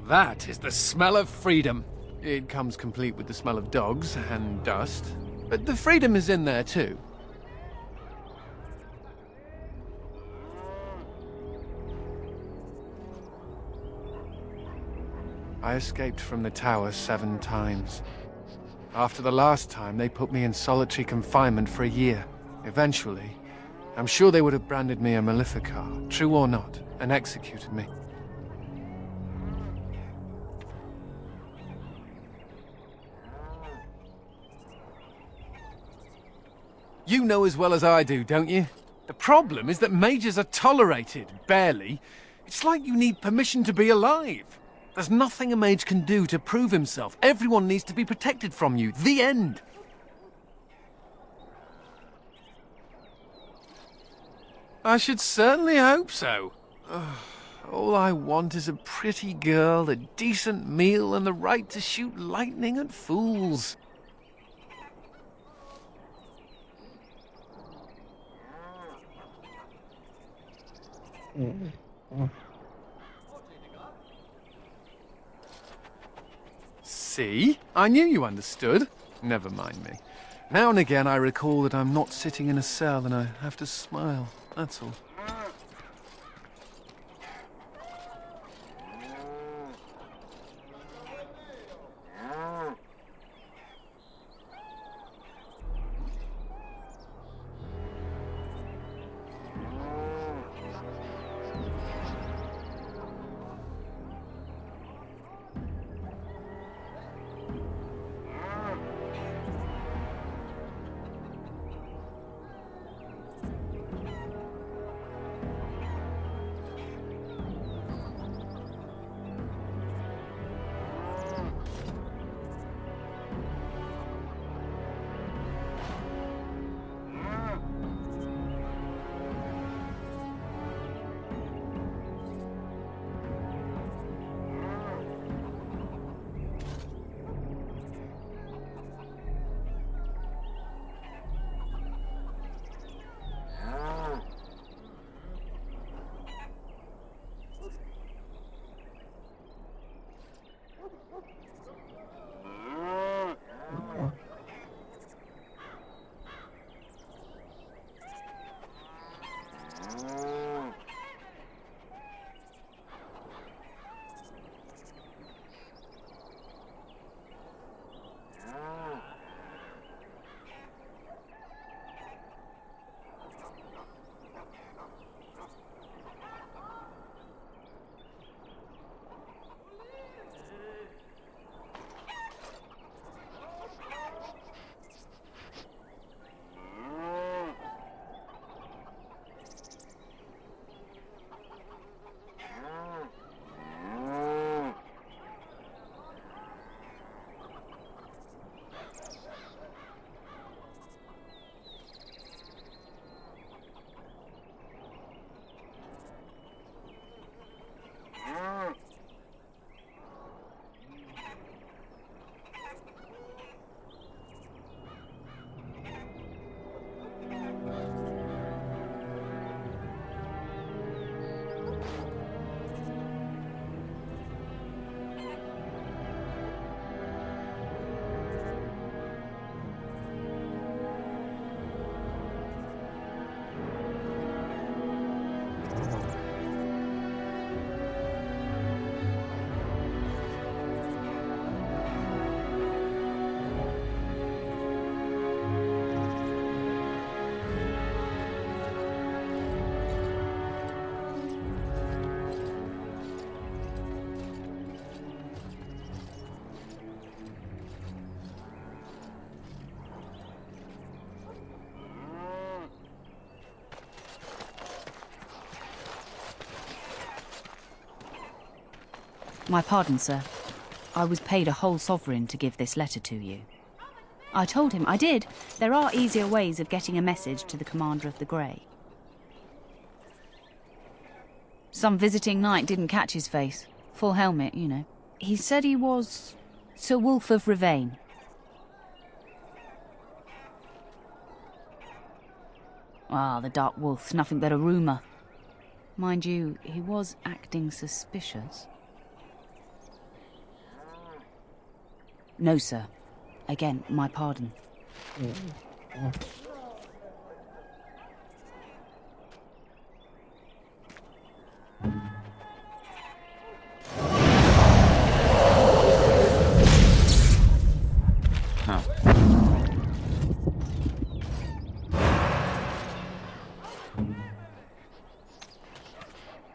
That is the smell of freedom. It comes complete with the smell of dogs and dust, but the freedom is in there too. I escaped from the tower 7 times. After the last time, they put me in solitary confinement for a year. Eventually, I'm sure they would have branded me a Maleficar, true or not, and executed me. You know as well as I do, don't you? The problem is that mages are tolerated, barely. It's like you need permission to be alive. There's nothing a mage can do to prove himself. Everyone needs to be protected from you. The end. I should certainly hope so. All I want is a pretty girl, a decent meal, and the right to shoot lightning at fools. See? I knew you understood. Never mind me. Now and again I recall that I'm not sitting in a cell and I have to smile. That's all. My pardon, sir. I was paid a whole sovereign to give this letter to you. I told him I did. There are easier ways of getting a message to the Commander of the Grey. Some visiting knight didn't catch his face. Full helmet, you know. He said he was Sir Wolf of Ravain. Ah, the Dark Wolf's nothing but a rumour. Mind you, he was acting suspicious. No, sir. Again, my pardon.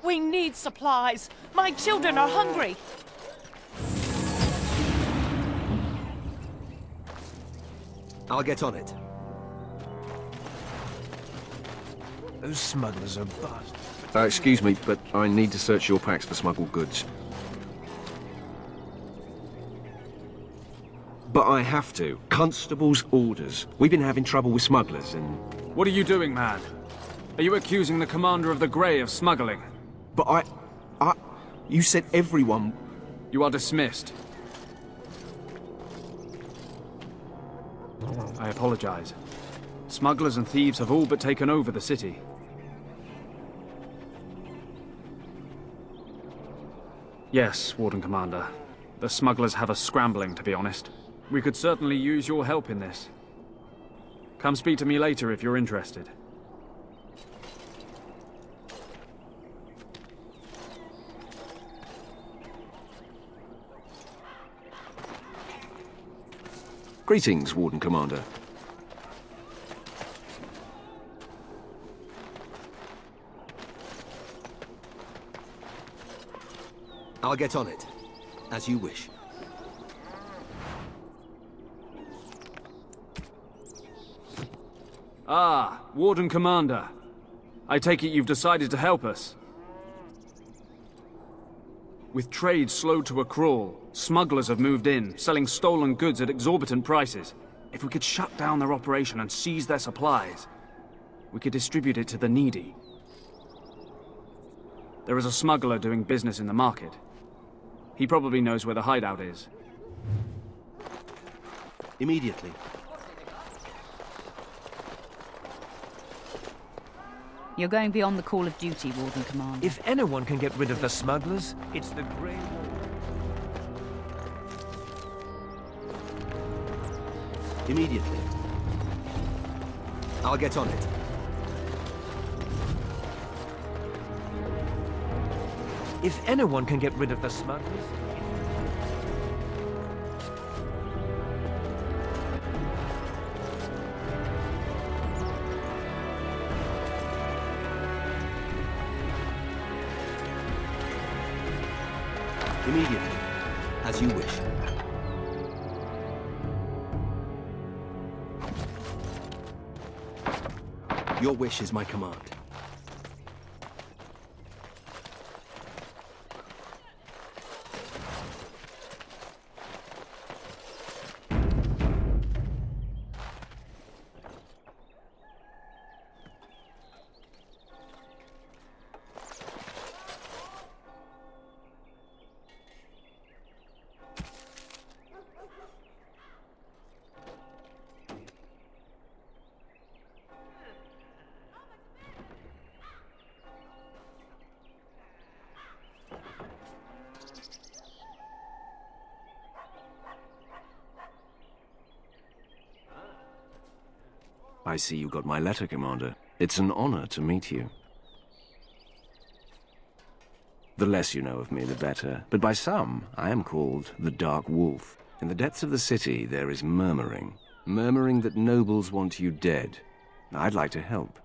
We need supplies. My children are hungry. I'll get on it. Those smugglers are buzzed. Excuse me, but I need to search your packs for smuggled goods. But I have to. Constable's orders. We've been having trouble with smugglers and... What are you doing, man? Are you accusing the Commander of the Grey of smuggling? But you said everyone... You are dismissed. I apologize. Smugglers and thieves have all but taken over the city. Yes, Warden Commander. The smugglers have us scrambling, to be honest. We could certainly use your help in this. Come speak to me later if you're interested. Greetings, Warden Commander. I'll get on it, as you wish. Ah, Warden Commander. I take it you've decided to help us. With trade slowed to a crawl, smugglers have moved in, selling stolen goods at exorbitant prices. If we could shut down their operation and seize their supplies, we could distribute it to the needy. There is a smuggler doing business in the market. He probably knows where the hideout is. Immediately. You're going beyond the call of duty, Warden Commander. If anyone can get rid of the smugglers, it's the Grey Immediately. I'll get on it. If anyone can get rid of the smugglers... Immediately. As you wish. Your wish is my command. I see you got my letter, Commander. It's an honor to meet you. The less you know of me, the better. But by some, I am called the Dark Wolf. In the depths of the city, there is murmuring. Murmuring that nobles want you dead. I'd like to help.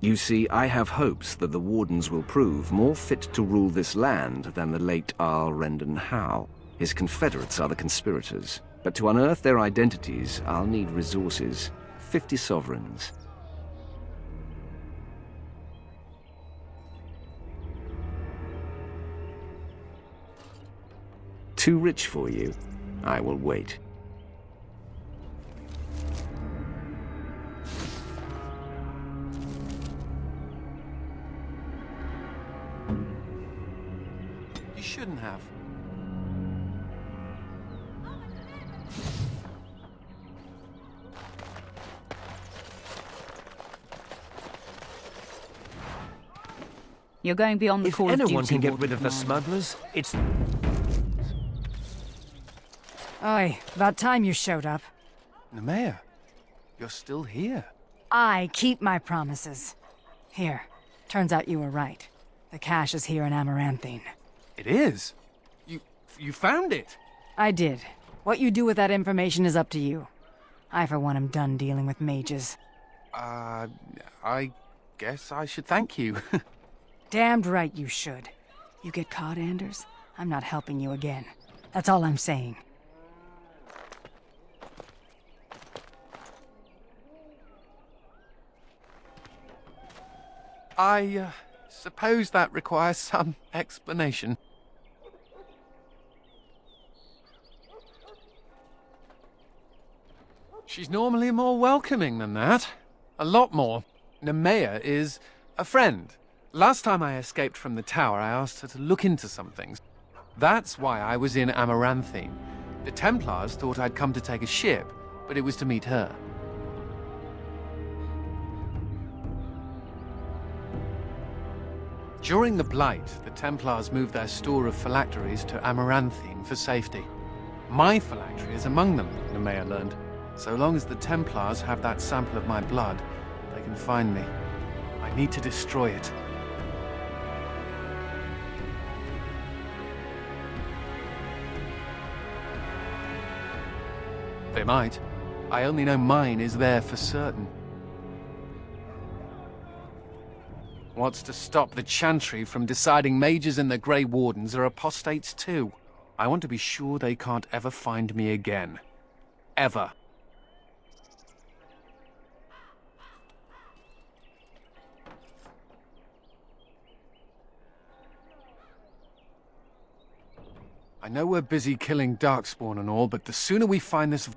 You see, I have hopes that the Wardens will prove more fit to rule this land than the late Arl Rendon Howe. His confederates are the conspirators. But to unearth their identities, I'll need resources. 50 sovereigns. Too rich for you? I will wait. You shouldn't have. You're going beyond the If call of duty. anyone can get rid Warden of the Commander. smugglers, it's... Oi, about time you showed up. Nemea, you're still here. I keep my promises. Here, turns out you were right. The cache is here in Amaranthine. It is? You found it? I did. What you do with that information is up to you. I, for one, am done dealing with mages. I guess I should thank you. Damned right you should. You get caught, Anders, I'm not helping you again. That's all I'm saying. I suppose that requires some explanation. She's normally more welcoming than that. A lot more. Nemea is a friend. Last time I escaped from the tower, I asked her to look into some things. That's why I was in Amaranthine. The Templars thought I'd come to take a ship, but it was to meet her. During the Blight, the Templars moved their store of phylacteries to Amaranthine for safety. My phylactery is among them, Nemea learned. So long as the Templars have that sample of my blood, they can find me. I need to destroy it. They might. I only know mine is there for certain. What's to stop the Chantry from deciding mages and the Grey Wardens are apostates too? I want to be sure they can't ever find me again. Ever. I know we're busy killing Darkspawn and all, but the sooner we find this...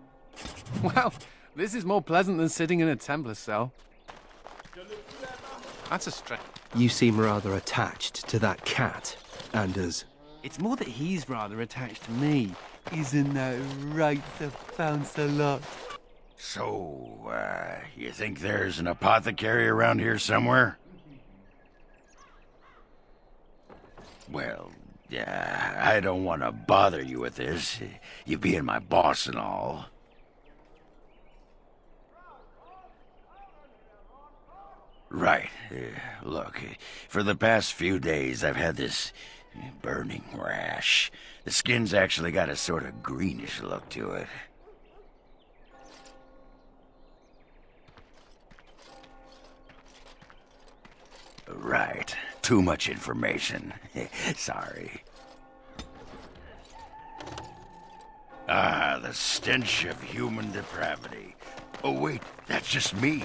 Well, this is more pleasant than sitting in a Templar cell. That's a strange... You seem rather attached to that cat, Anders. It's more that he's rather attached to me. Isn't that right, Sir Bounce-a-Lot? So, you think there's an apothecary around here somewhere? Well, I don't want to bother you with this, you being my boss and all. Right. Look, for the past few days I've had this burning rash. The skin's actually got a sort of greenish look to it. Right. Too much information. Sorry. Ah, the stench of human depravity. Oh wait, that's just me.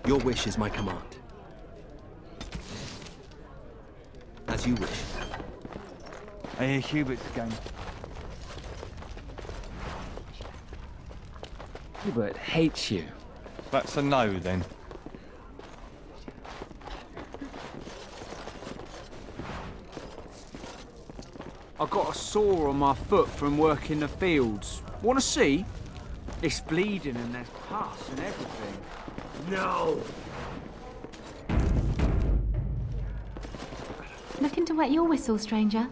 Your wish is my command. As you wish. I hear Hubert's going. Hubert hates you. That's a no, then. I got a sore on my foot from working the fields. Want to see? It's bleeding and there's pus and everything. No! Looking to wet your whistle, stranger?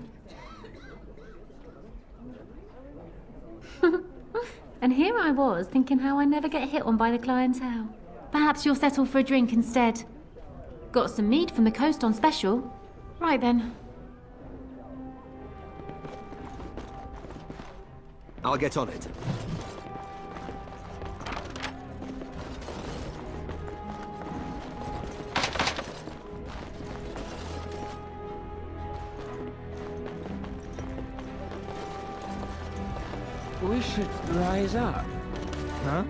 And here I was, thinking how I never get hit on by the clientele. Perhaps you'll settle for a drink instead. Got some mead from the coast on special. Right then. I'll get on it. We should rise up. Huh?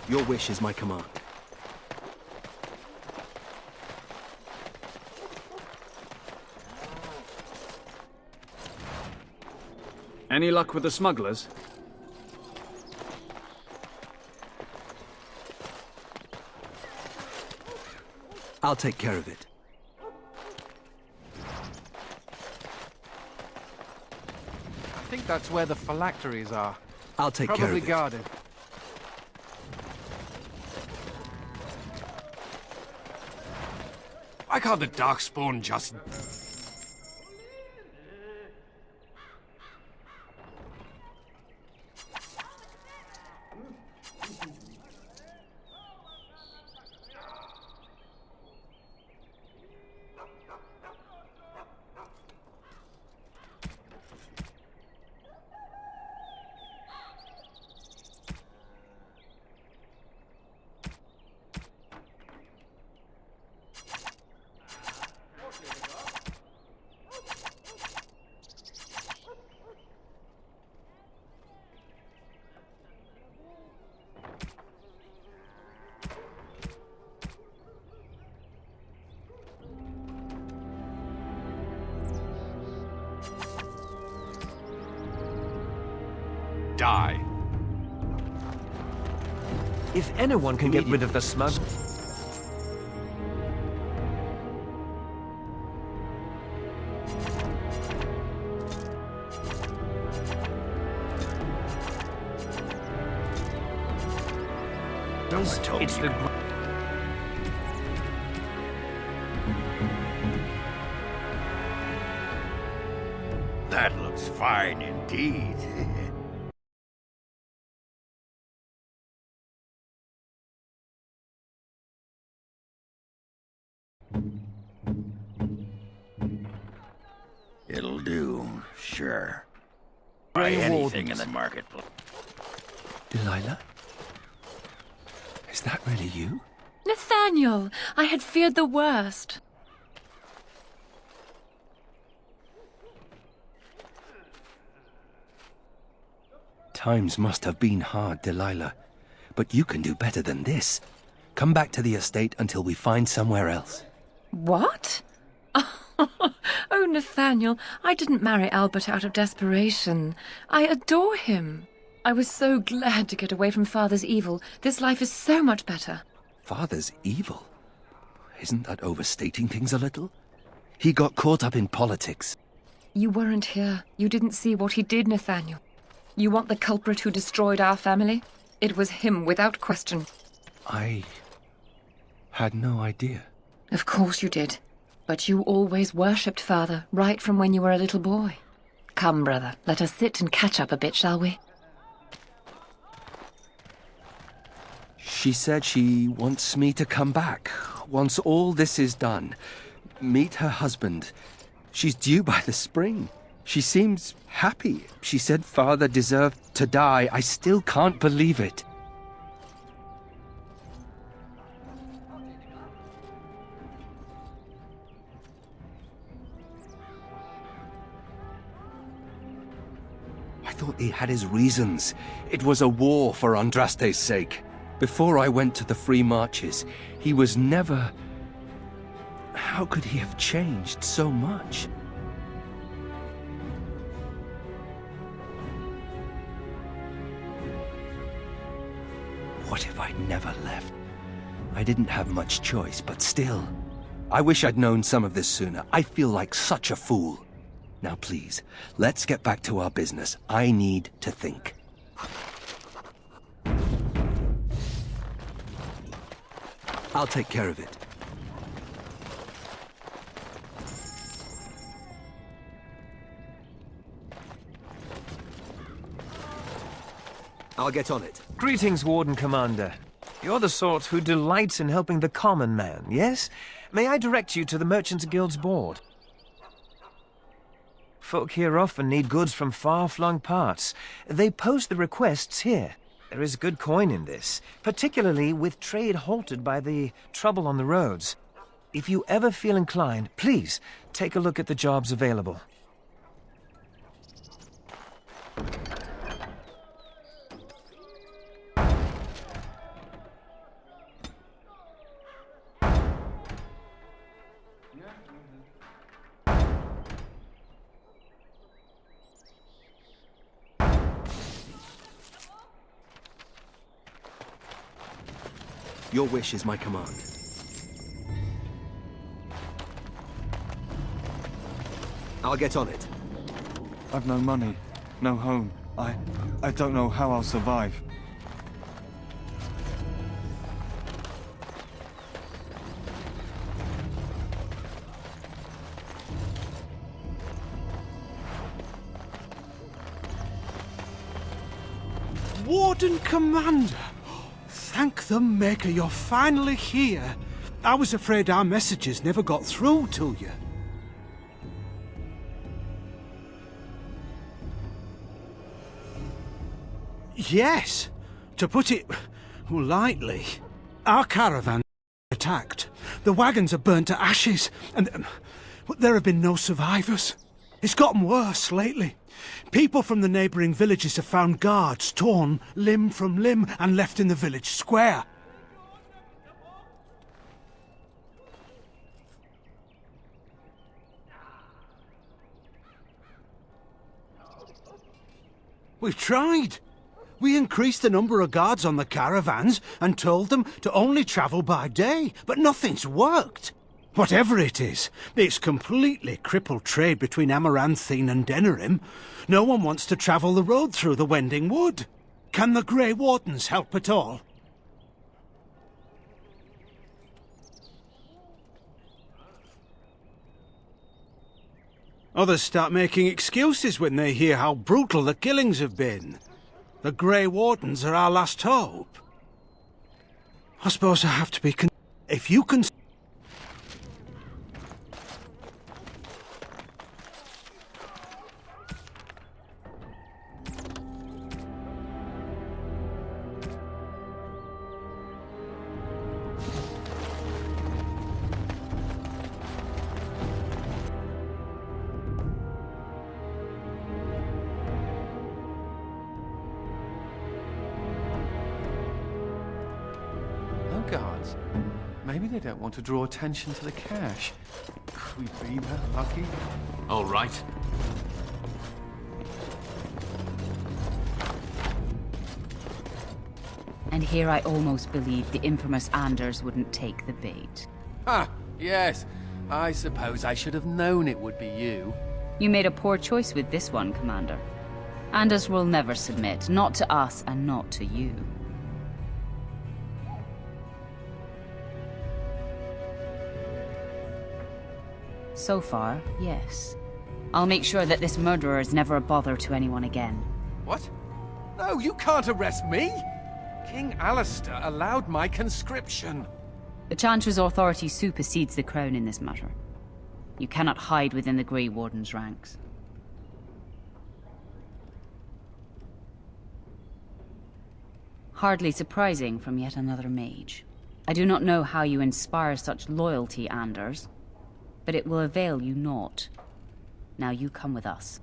Your wish is my command. Any luck with the smugglers? I'll take care of it. I think that's where the phylacteries are. I'll take care of Probably it. guarded. Why can't the Darkspawn just... die? If anyone can get rid of the smug... It's the... That looks fine indeed. It'll do, sure. Buy anything in the marketplace. Delilah? Is that really you? Nathaniel! I had feared the worst. Times must have been hard, Delilah. But you can do better than this. Come back to the estate until we find somewhere else. What? Oh, Nathaniel, I didn't marry Albert out of desperation. I adore him. I was so glad to get away from Father's evil. This life is so much better. Father's evil? Isn't that overstating things a little? He got caught up in politics. You weren't here. You didn't see what he did, Nathaniel. You want the culprit who destroyed our family? It was him, without question. I had no idea. Of course you did. But you always worshipped Father, right from when you were a little boy. Come, brother, let us sit and catch up a bit, shall we? She said she wants me to come back. Once all this is done, meet her husband. She's due by the spring. She seems happy. She said Father deserved to die. I still can't believe it. I thought he had his reasons. It was a war for Andraste's sake. Before I went to the Free Marches, he was never... How could he have changed so much? What if I'd never left? I didn't have much choice, but still. I wish I'd known some of this sooner. I feel like such a fool. Now please, let's get back to our business. I need to think. I'll take care of it. I'll get on it. Greetings, Warden Commander. You're the sort who delights in helping the common man, yes? May I direct you to the Merchants Guild's board? Folk here often need goods from far-flung parts. They post the requests here. There is good coin in this, particularly with trade halted by the trouble on the roads. If you ever feel inclined, please take a look at the jobs available. Your wish is my command. I'll get on it. I've no money, no home. I don't know how I'll survive. Warden Commander! Thank the Maker you're finally here. I was afraid our messages never got through to you. Yes, to put it lightly, our caravan attacked. The wagons are burnt to ashes, and there have been no survivors. It's gotten worse lately. People from the neighbouring villages have found guards torn limb from limb and left in the village square. We've tried. We increased the number of guards on the caravans and told them to only travel by day, but nothing's worked. Whatever it is, it's completely crippled trade between Amaranthine and Denerim. No one wants to travel the road through the Wending Wood. Can the Grey Wardens help at all? Others start making excuses when they hear how brutal the killings have been. The Grey Wardens are our last hope. I suppose I have to be if you can... Guards. Maybe they don't want to draw attention to the cash. Could we be that lucky? All right. And here I almost believed the infamous Anders wouldn't take the bait. Ah, yes. I suppose I should have known it would be you. You made a poor choice with this one, Commander. Anders will never submit, not to us and not to you. So far, yes. I'll make sure that this murderer is never a bother to anyone again. What? No, you can't arrest me! King Alistair allowed my conscription. The Chantry's authority supersedes the Crown in this matter. You cannot hide within the Grey Warden's ranks. Hardly surprising from yet another mage. I do not know how you inspire such loyalty, Anders, but it will avail you naught. Now you come with us.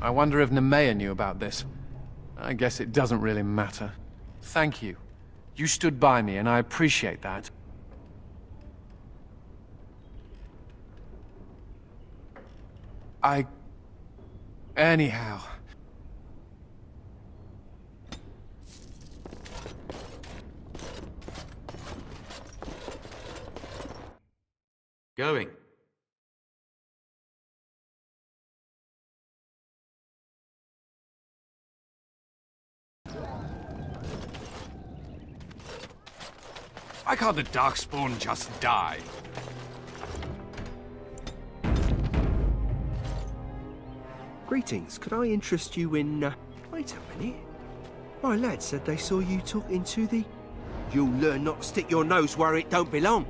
I wonder if Nemea knew about this. I guess it doesn't really matter. Thank you. You stood by me, and I appreciate that. Anyhow... Going. Why can't the Darkspawn just die? Greetings, could I interest you in, Wait a minute. My lad said they saw you talking to the... You'll learn not to stick your nose where it don't belong.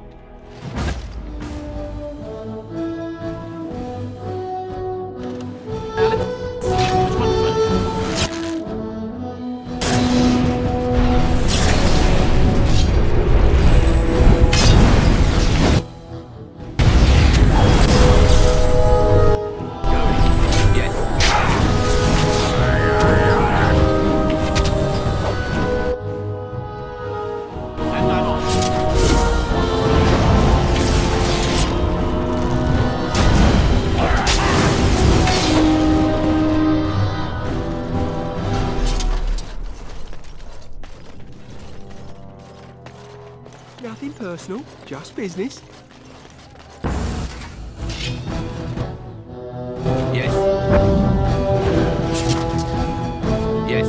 Nothing personal, just business. Yes. Yes.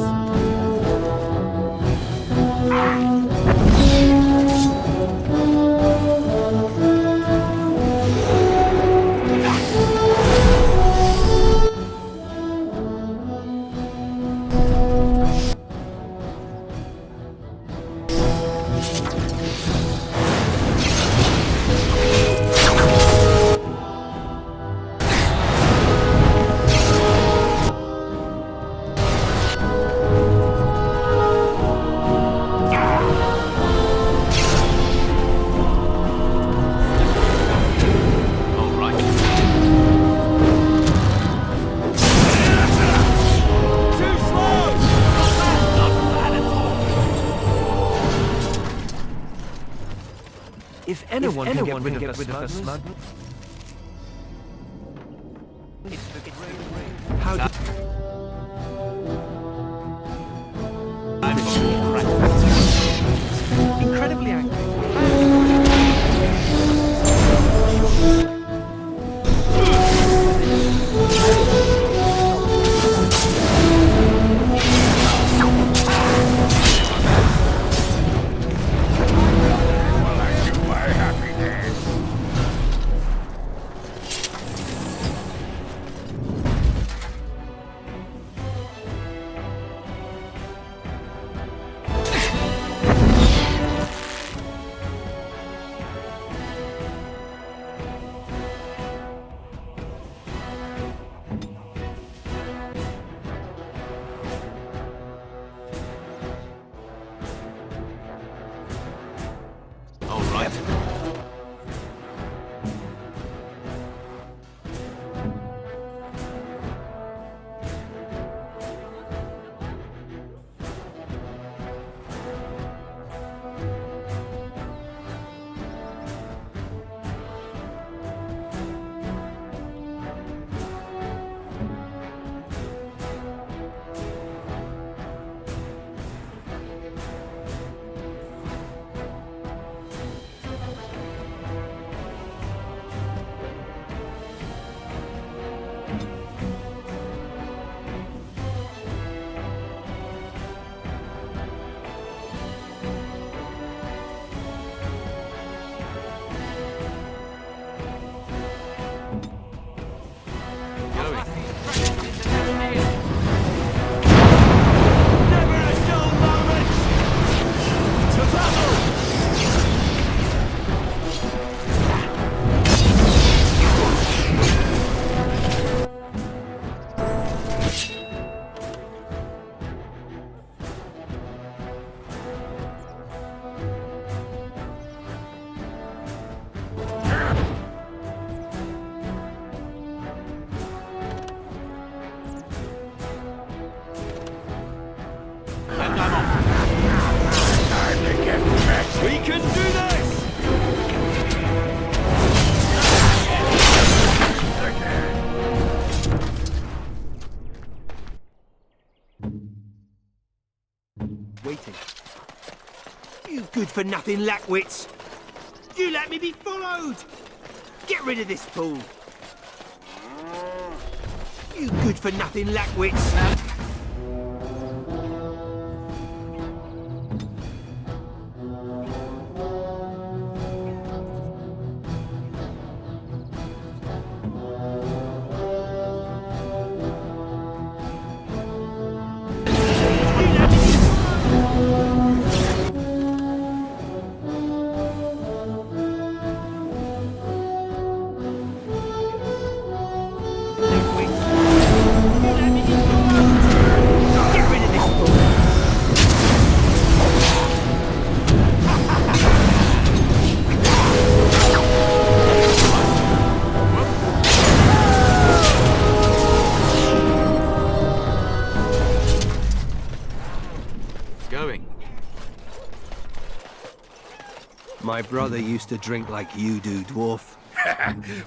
If anyone can get rid of the smugglers... How did... Incredibly angry. Waiting. You good-for-nothing lackwits! You let me be followed! Get rid of this fool! You good-for-nothing lackwits! My brother used to drink like you do, dwarf.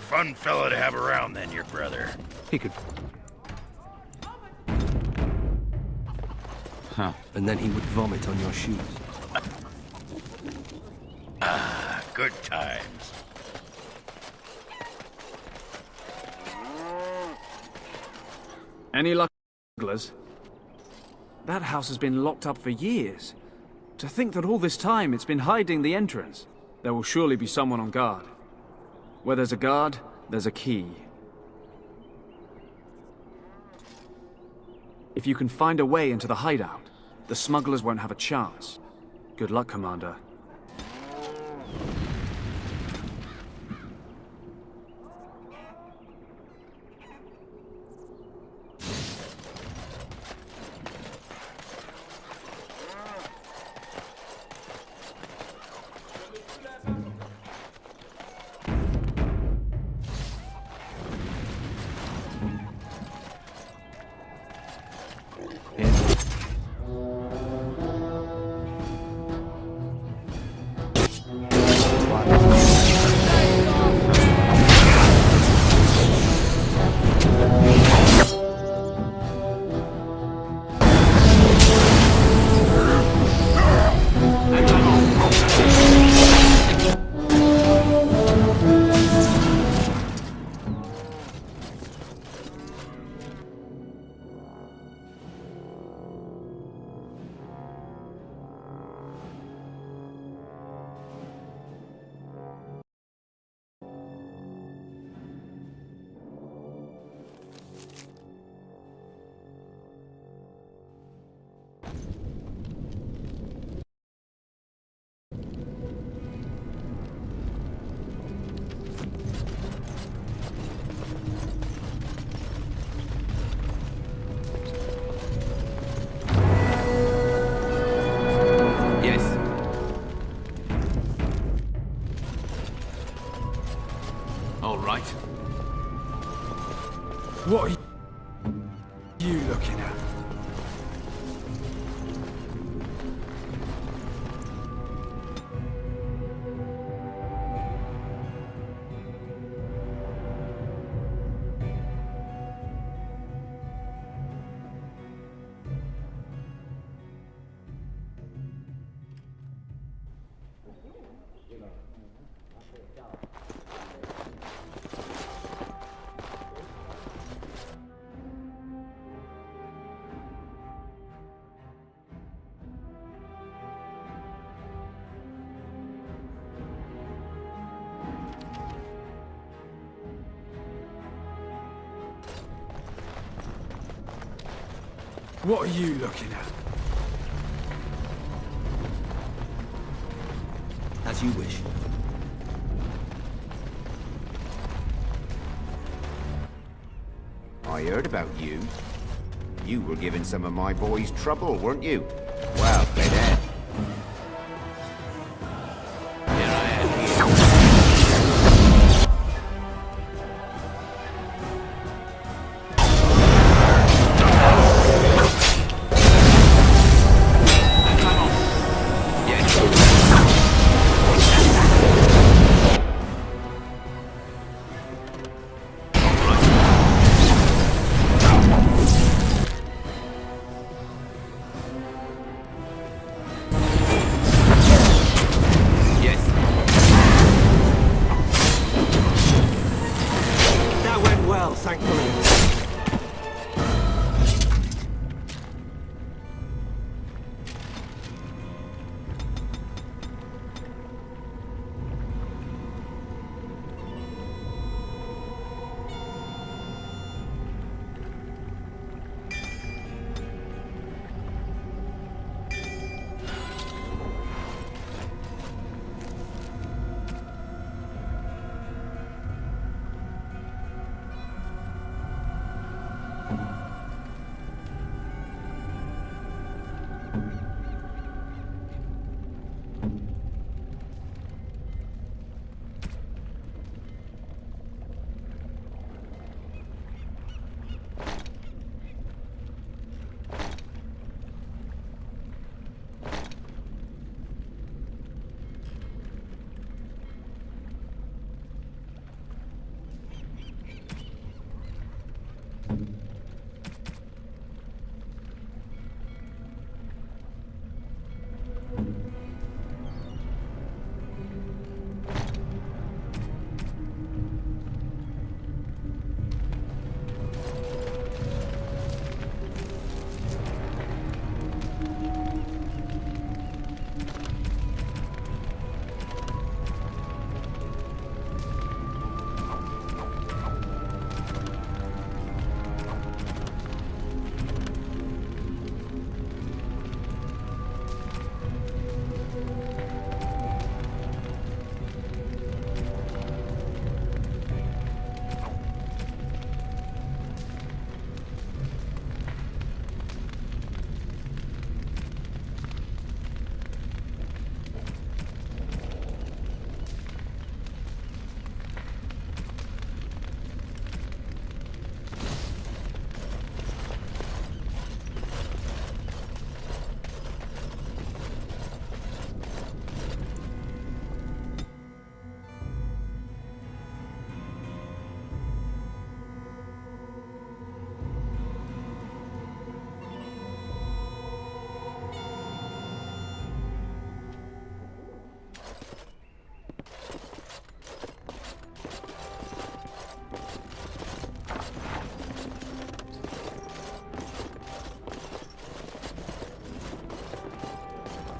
Fun fellow to have around then, your brother. He could... Huh. And then he would vomit on your shoes. Ah, good times. Any luck, smugglers? That house has been locked up for years. To think that all this time it's been hiding the entrance. There will surely be someone on guard. Where there's a guard, there's a key. If you can find a way into the hideout, the smugglers won't have a chance. Good luck, Commander. What are you looking at? What are you looking at? As you wish. I heard about you. You were giving some of my boys trouble, weren't you? Well, play dead.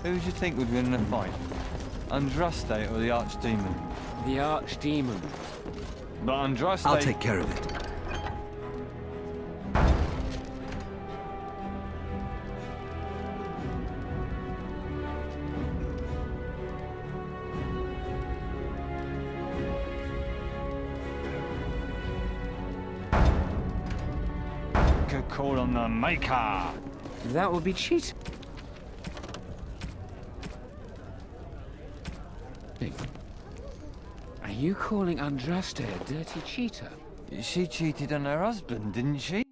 Who do you think would win in a fight? Andraste or the Archdemon? The Archdemon. But Andraste... I'll take care of it. Could call on the Maker. That would be cheating. Are you calling Andraste a dirty cheater? She cheated on her husband, didn't she?